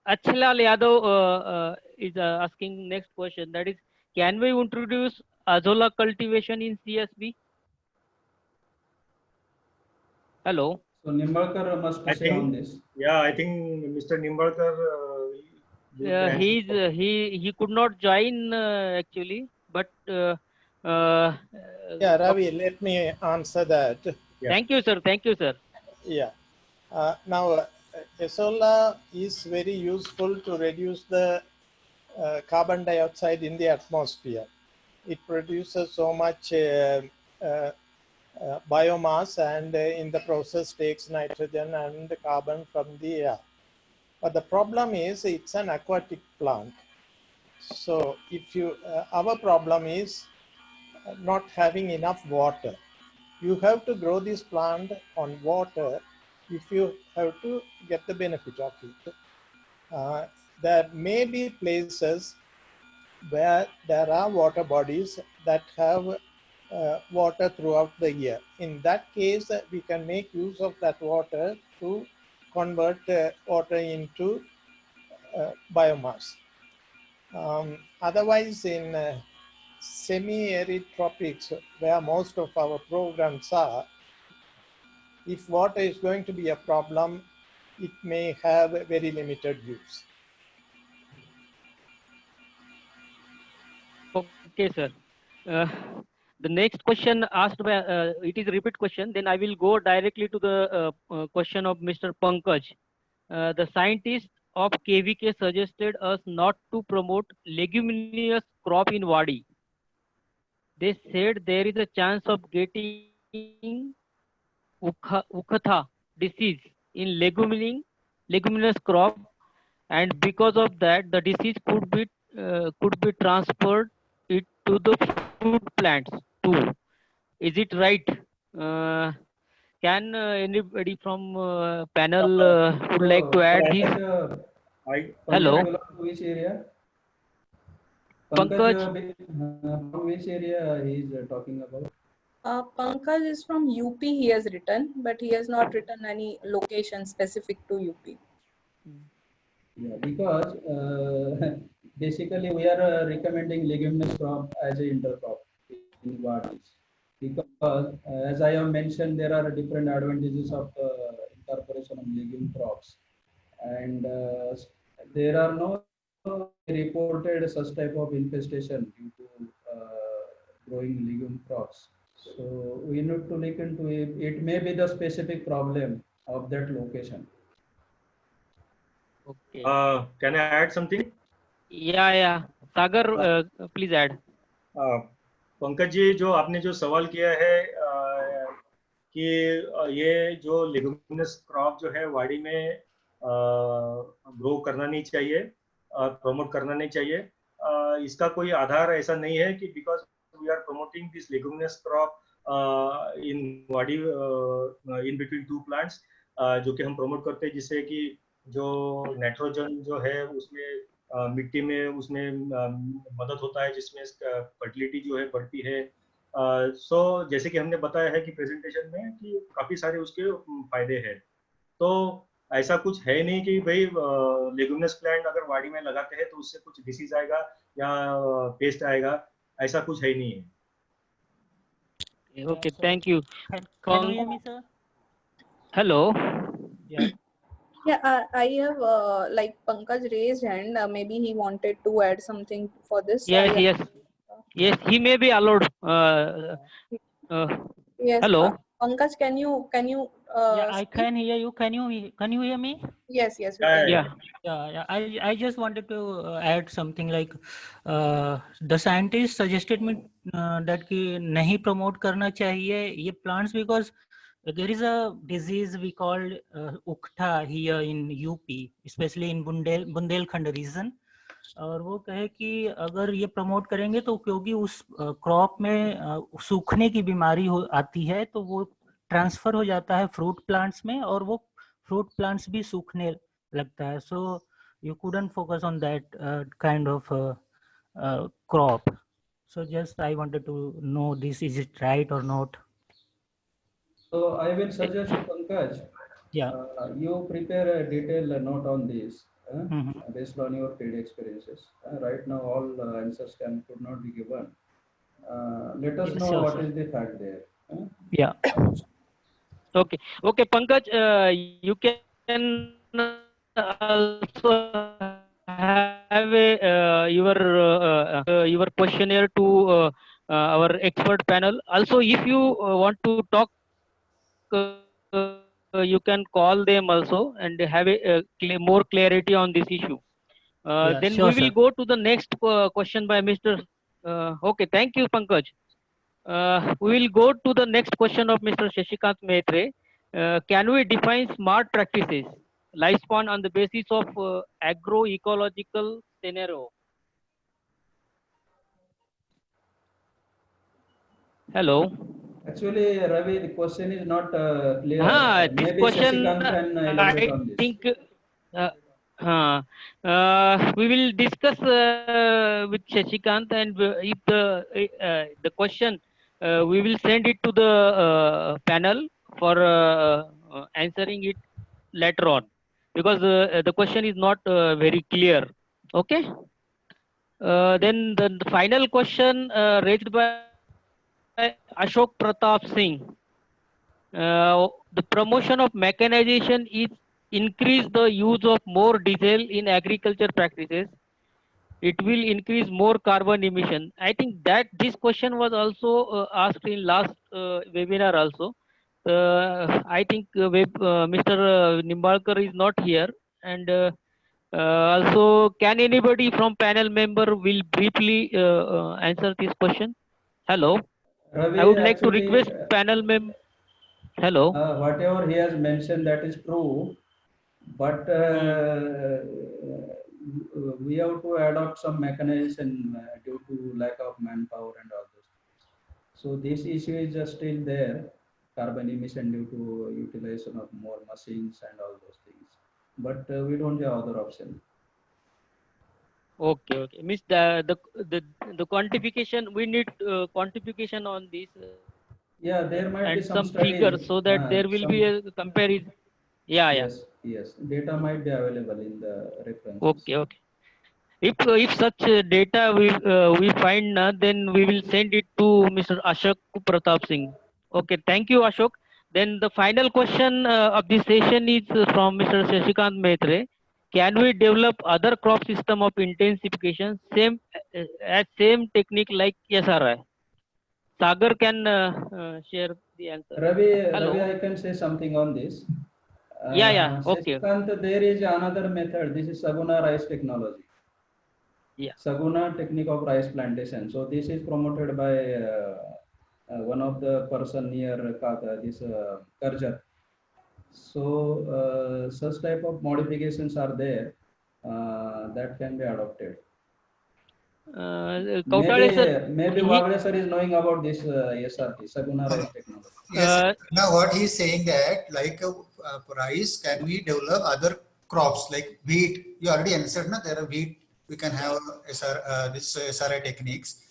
B: Achlal Yadav is asking next question. That is, can we introduce azolla cultivation in CSB? Hello.
F: So Nimbalkar must say on this.
E: Yeah, I think Mr. Nimbalkar.
B: He could not join actually, but
G: Yeah, Ravi, let me answer that.
E: Yeah.
B: Thank you, sir. Thank you, sir.
G: Yeah. Now, azolla is very useful to reduce the carbon dioxide in the atmosphere. It produces so much biomass and in the process takes nitrogen and carbon from the air. But the problem is it's an aquatic plant. So if you, our problem is not having enough water. You have to grow this plant on water if you have to get the benefit of it. There may be places where there are water bodies that have water throughout the year. In that case, we can make use of that water to convert water into biomass. Otherwise, in semi-arid tropics, where most of our programs are, if water is going to be a problem, it may have a very limited use.
B: Okay, sir. The next question asked by, it is a repeat question, then I will go directly to the question of Mr. Pankaj. The scientists of KVK suggested us not to promote leguminous crop in Wadi. They said there is a chance of getting Ukhatha disease in leguminous crop, and because of that, the disease could be transferred it to the fruit plants too. Is it right? Can anybody from panel would like to add this? Hello.
F: Belong to which area?
B: Pankaj.
F: From which area he is talking about?
A: Pankaj is from UP, he has written, but he has not written any location specific to UP.
F: Yeah, because basically we are recommending leguminous crop as an intercrop in Wadis. Because as I have mentioned, there are different advantages of incorporation of legume crops, and there are no reported such type of infestation due to growing legume crops. So we need to look into it. It may be the specific problem of that location.
B: Okay.
E: Can I add something?
B: Yeah. Sagar, please add.
E: Pankaj ji, जो आपने जो सवाल किया है कि ये जो leguminous crop जो है वाड़ी में ग्रो करना नहीं चाहिए, प्रमोट करना नहीं चाहिए, इसका कोई आधार ऐसा नहीं है कि because we are promoting this leguminous crop in wadi in between two plants, जो कि हम प्रमोट करते हैं, जिससे कि जो नाइट्रोजन जो है उसमें मिट्टी में उसमें मदद होता है, जिसमें फर्टिलिटी जो है बढ़ती है. सो जैसे कि हमने बताया है कि प्रेजेंटेशन में कि काफी सारे उसके फायदे हैं. तो ऐसा कुछ है नहीं कि भाई लेगुमिनस प्लांट अगर वाड़ी में लगाते हैं तो उससे कुछ डिसीज आएगा या पेस्ट आएगा, ऐसा कुछ है नहीं है.
B: Okay, thank you.
I: Can you hear me, sir?
B: Hello.
A: Yeah, I have like Pankaj raised hand. Maybe he wanted to add something for this.
B: Yes, he may be allowed.
A: Yes.
B: Hello.
A: Pankaj, can you
I: Yeah, I
A: speak?
I: can hear you. Can you hear me?
A: Yes, we can.
B: Yeah.
I: Yeah. I just wanted to add something like the scientists suggested me that कि नहीं promote करना चाहिए ये plants because there is a disease we called Ukhta here in UP, especially in Bundelkhand region. और वो कहे कि अगर ये प्रमोट करेंगे तो क्योंकि उस क्रॉप में सूखने की बीमारी आती है तो वो ट्रांसफर हो जाता है फ्रूट प्लांट्स में और वो फ्रूट प्लांट्स भी सूखने लगता है. So you couldn't focus on that kind of crop. So just I wanted to know this, is it right or not?
F: So I will suggest Pankaj,
I: Yeah.
F: you prepare a detailed note on this
I: Mhm.
F: based on your field experiences. Right now, all answers could not be given. Let us
I: Yes,
F: know
I: sure,
F: what
I: sir.
F: is the fact there.
I: Yeah.
B: Okay, Pankaj, you can also have your questionnaire to our expert panel. Also, if you want to talk, you can call them also and have more clarity on this issue.
I: Yeah,
B: Then
I: sure,
B: we will
I: sir.
B: go to the next question by Mr. Okay, thank you, Pankaj. We will go to the next question of Mr. Shashikant Maitre. Can we define smart practices, lifespan on the basis of agroecological scenario? Hello.
F: Actually, Ravi, the question is not clear.
B: This
F: Maybe
B: question,
F: Shashikant can elaborate
B: I
F: on this.
B: think we will discuss with Shashikant, and if the question we will send it to the panel for answering it later on, because the question is not very clear. Okay. Then the final question raised by Ashok Pratap Singh. The promotion of mechanization is increase the use of more diesel in agriculture practices. It will increase more carbon emission. I think that this question was also asked in last webinar also. I think Mr. Nimbalkar is not here, and also can anybody from panel member will briefly answer this question? Hello.
F: Ravi,
B: I would like to
F: actually,
B: request panel member. Hello.
F: whatever he has mentioned, that is true, but we have to adopt some mechanization due to lack of manpower and all those things. So this issue is just still there, carbon emission due to utilization of more machines and all those things. But we don't have other option.
B: Okay. Means the quantification, we need quantification on this.
F: Yeah, there might be
B: And
F: some
B: some figures
F: studies.
B: so that there will be a comparison. Yeah.
F: Yes. Data might be available in the references.
B: Okay. If such data we find, then we will send it to Mr. Ashok Pratap Singh. Okay. Thank you, Ashok. Then the final question of this session is from Mr. Shashikant Maitre. Can we develop other crop system of intensification same technique like SRI? Sagar can share the answer.
F: Ravi, I can say something on this.
B: Yeah. Okay.
F: Shashikant, there is another method. This is Saguna rice technology.
B: Yeah.
F: Saguna technique of rice plantation. So this is promoted by one of the person near this Karjat. So such type of modifications are there that can be adopted. Maybe Wagale sir is knowing about this SRT, Saguna rice technology.
H: Yes. Now what he is saying that like rice, can we develop other crops like wheat? You already answered, na? There are wheat. We can have this SRI techniques.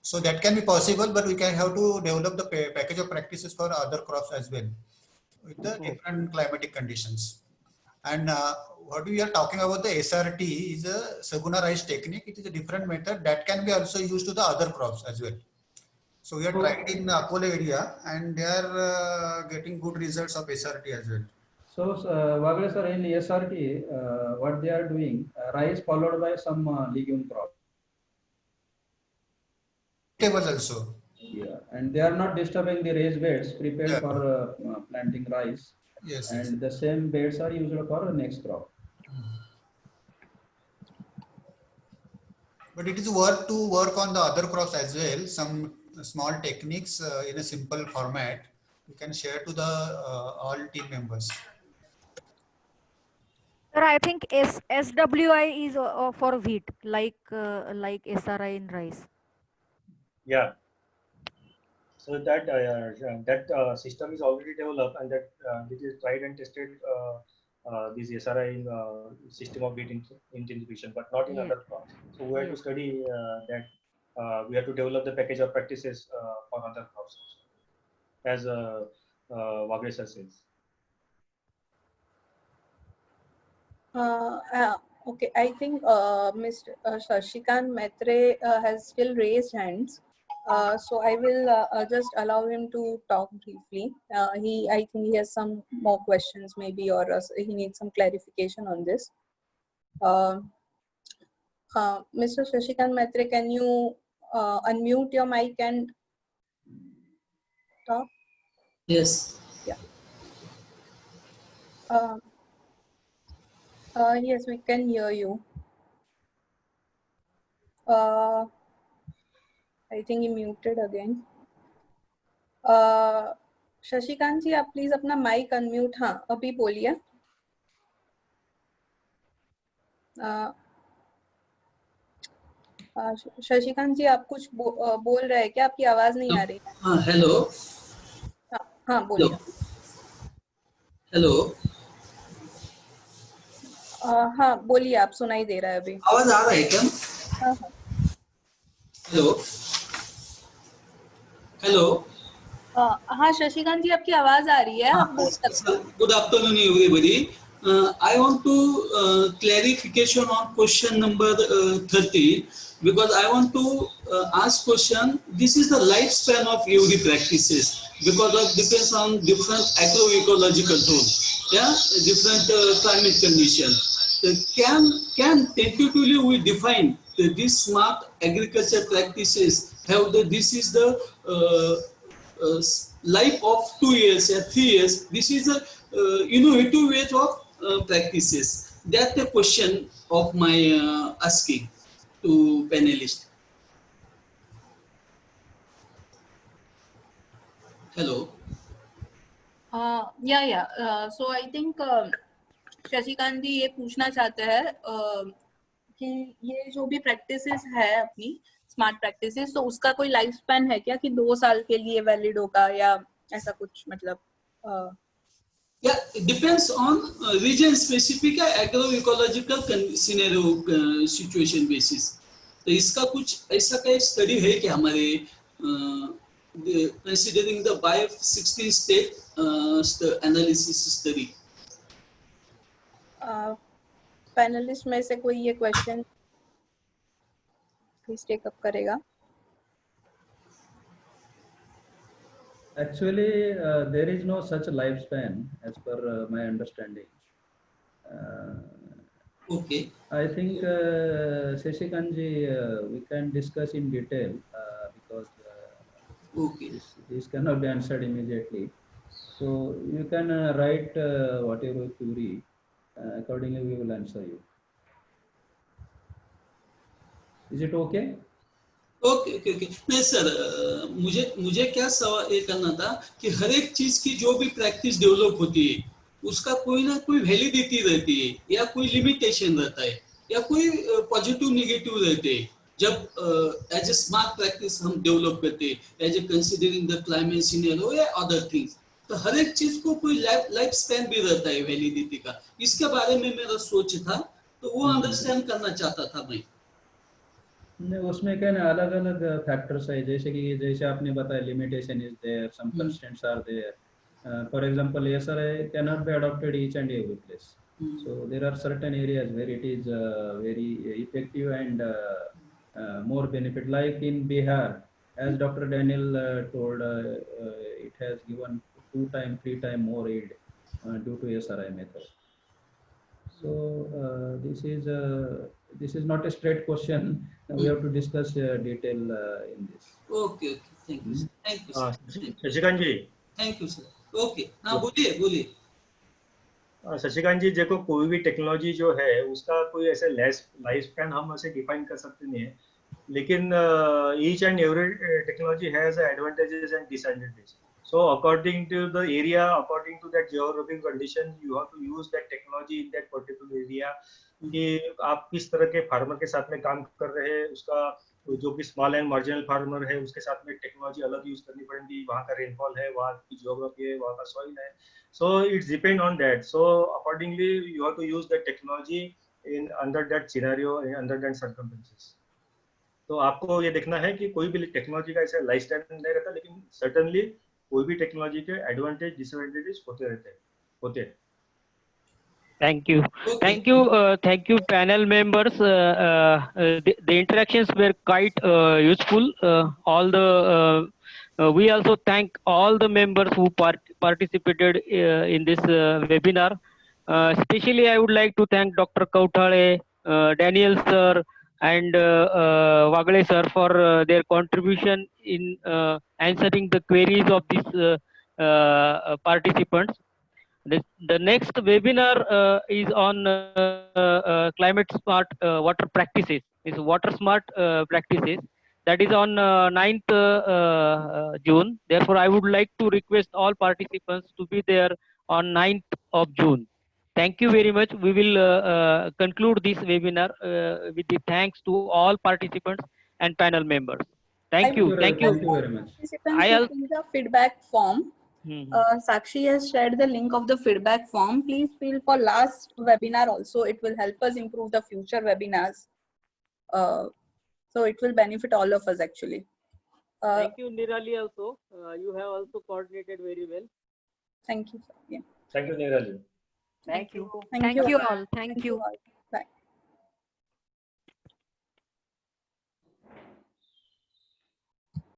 H: So that can be possible, but we can have to develop the package of practices for other crops as well with the different climatic conditions. And what we are talking about, the SRT is a Saguna rice technique. It is a different method that can be also used to the other crops as well. So we are trying in the Apollo area and they are getting good results of SRT as well.
F: So Wagale sir, in SRT, what they are doing, rice followed by some legume crop.
H: Vegetables also.
F: Yeah, and they are not disturbing the raised beds prepared
H: Yeah.
F: for planting rice,
H: Yes, yes.
F: and the same beds are used for the next crop.
H: But it is worth to work on the other crops as well. Some small techniques in a simple format you can share to the all team members.
C: Sir, I think SWI is for wheat, like SRI in rice.
E: Yeah. So that system is already developed, and that this is tried and tested. This SRI system of wheat intensification, but not in
C: Yes.
E: other crops. So we have to
C: Yes.
E: study that. We have to develop the package of practices for other crops also, as Wagre sir says.
A: Okay, I think Mr. Shashikant Maitre has still raised hands. So I will just allow him to talk briefly. I think he has some more questions maybe, or he needs some clarification on this. Mr. Shashikant Maitre, can you unmute your mic and talk?
J: Yes.
A: Yeah. Yes, we can hear you. I think he muted again. Shashikant ji, आप please अपना mic unmute, हाँ अभी बोलिए. शशिकांत जी, आप कुछ बोल रहे हैं क्या? आपकी आवाज नहीं आ रही है.
J: हाँ, हेलो.
A: हाँ बोलिए.
J: हेलो.
A: हाँ बोलिए, आप सुनाई दे रहा है अभी.
J: आवाज आ रहा है क्या?
A: हाँ हाँ.
J: हेलो. हेलो.
A: हाँ शशिकांत जी, आपकी आवाज आ रही है, आप बोल सकते हैं.
J: Good afternoon, everybody. I want to clarification on question number 30, because I want to ask question. This is the lifespan of UV practices, because it depends on different agroecological zone, yeah, different climate condition. Can tentatively we define these smart agriculture practices have this is the life of 2 years or 3 years. This is a innovative way of practices. That's the question of my asking to panelists. Hello.
A: So I think Shashikant जी ये पूछना चाहते हैं कि ये जो भी practices है अपनी स्मार्ट प्रैक्टिसेस, तो उसका कोई लाइफ स्पैन है क्या कि 2 साल के लिए वैलिड होगा या ऐसा कुछ, मतलब
J: Yeah, it depends on region specific agroecological scenario situation basis. तो इसका कुछ ऐसा का स्टडी है कि हमारे considering the by 16 state analysis study.
A: Panelist में से कोई ये क्वेश्चन प्लीज टेक अप करेगा?
F: Actually, there is no such lifespan as per my understanding.
J: Okay.
F: I think Shashikanji, we can discuss in detail because
J: okay.
F: This cannot be answered immediately. So you can write whatever query. Accordingly, we will answer you. Is it okay?
J: Okay okay okay नहीं sir, मुझे क्या सवाल ये करना था कि हर एक चीज की जो भी प्रैक्टिस डेवलप होती है उसका कोई ना कोई वैलिडिटी रहती है या कोई लिमिटेशन रहता है या कोई पॉजिटिव नेगेटिव रहते हैं जब एज ए स्मार्ट प्रैक्टिस हम डेवलप करते हैं as a considering the climate scenario या अदर थिंग्स. तो हर एक चीज को कोई लाइफ स्पैन भी रहता है वैलिडिटी का. इसके बारे में मेरा सोच था, तो वो अंडरस्टैंड करना चाहता था मैं.
F: नहीं, उसमें क्या ना अलग अलग फैक्टर्स है, जैसे आपने बताया limitation is there, some constraints are there. For example SRI cannot be adopted each and every place. So there are certain areas where it is very effective and more benefit, like in Bihar, as Dr. Daniel told, it has given 2 times 3 times more yield due to SRI method. So this is not a straight question. We have to discuss detail in this.
J: Okay, okay. Thank you sir, thank you sir,
E: Shashikant ji,
J: thank you sir. Okay, हाँ बोलिए बोलिए।
E: शशिकांत जी, देखो कोई भी technology जो है उसका कोई ऐसे लाइफ स्पैन हम ऐसे डिफाइन कर सकते नहीं है, लेकिन each and every technology has advantages and disadvantages. So according to the area, according to that geographic condition, you have to use that technology in that particular area. कि आप किस तरह के फार्मर के साथ में काम कर रहे हैं, उसका जो भी स्मॉल एंड मार्जिनल फार्मर है उसके साथ में टेक्नोलॉजी अलग यूज करनी पड़ेगी, वहाँ का रेनफॉल है, वहाँ की जियोग्राफी है, वहाँ का सॉइल है, so it's depend on that. So accordingly you have to use that technology in under that scenario, under that circumstances. तो आपको ये देखना है कि कोई भी टेक्नोलॉजी का ऐसा लाइफ स्टाइल नहीं रहता, लेकिन सर्टनली कोई भी टेक्नोलॉजी के एडवांटेज डिसएडवांटेजेस होते हैं।
B: Thank you. Thank you, panel members. The interactions were quite useful. We also thank all the members who participated in this webinar. Especially, I would like to thank Dr. Kauthale, Daniel sir, and Wagle sir for their contribution in answering the queries of these participants. The next webinar is on climate smart water practices. Is water smart practices. That is on 9th June. Therefore, I would like to request all participants to be there on 9th of June. Thank you very much. We will conclude this webinar with the thanks to all participants and panel members. Thank you.
F: Thank you very much.
A: Participants to fill the feedback form. Sakshi has shared the link of the feedback form. Please fill for last webinar also. It will help us improve the future webinars. So it will benefit all of us actually.
B: Thank you, Nirali. Also, you have also coordinated very well.
A: Thank you. Yeah.
E: Thank you, Nirali.
C: Thank you.
A: Thank you
C: all. Thank you.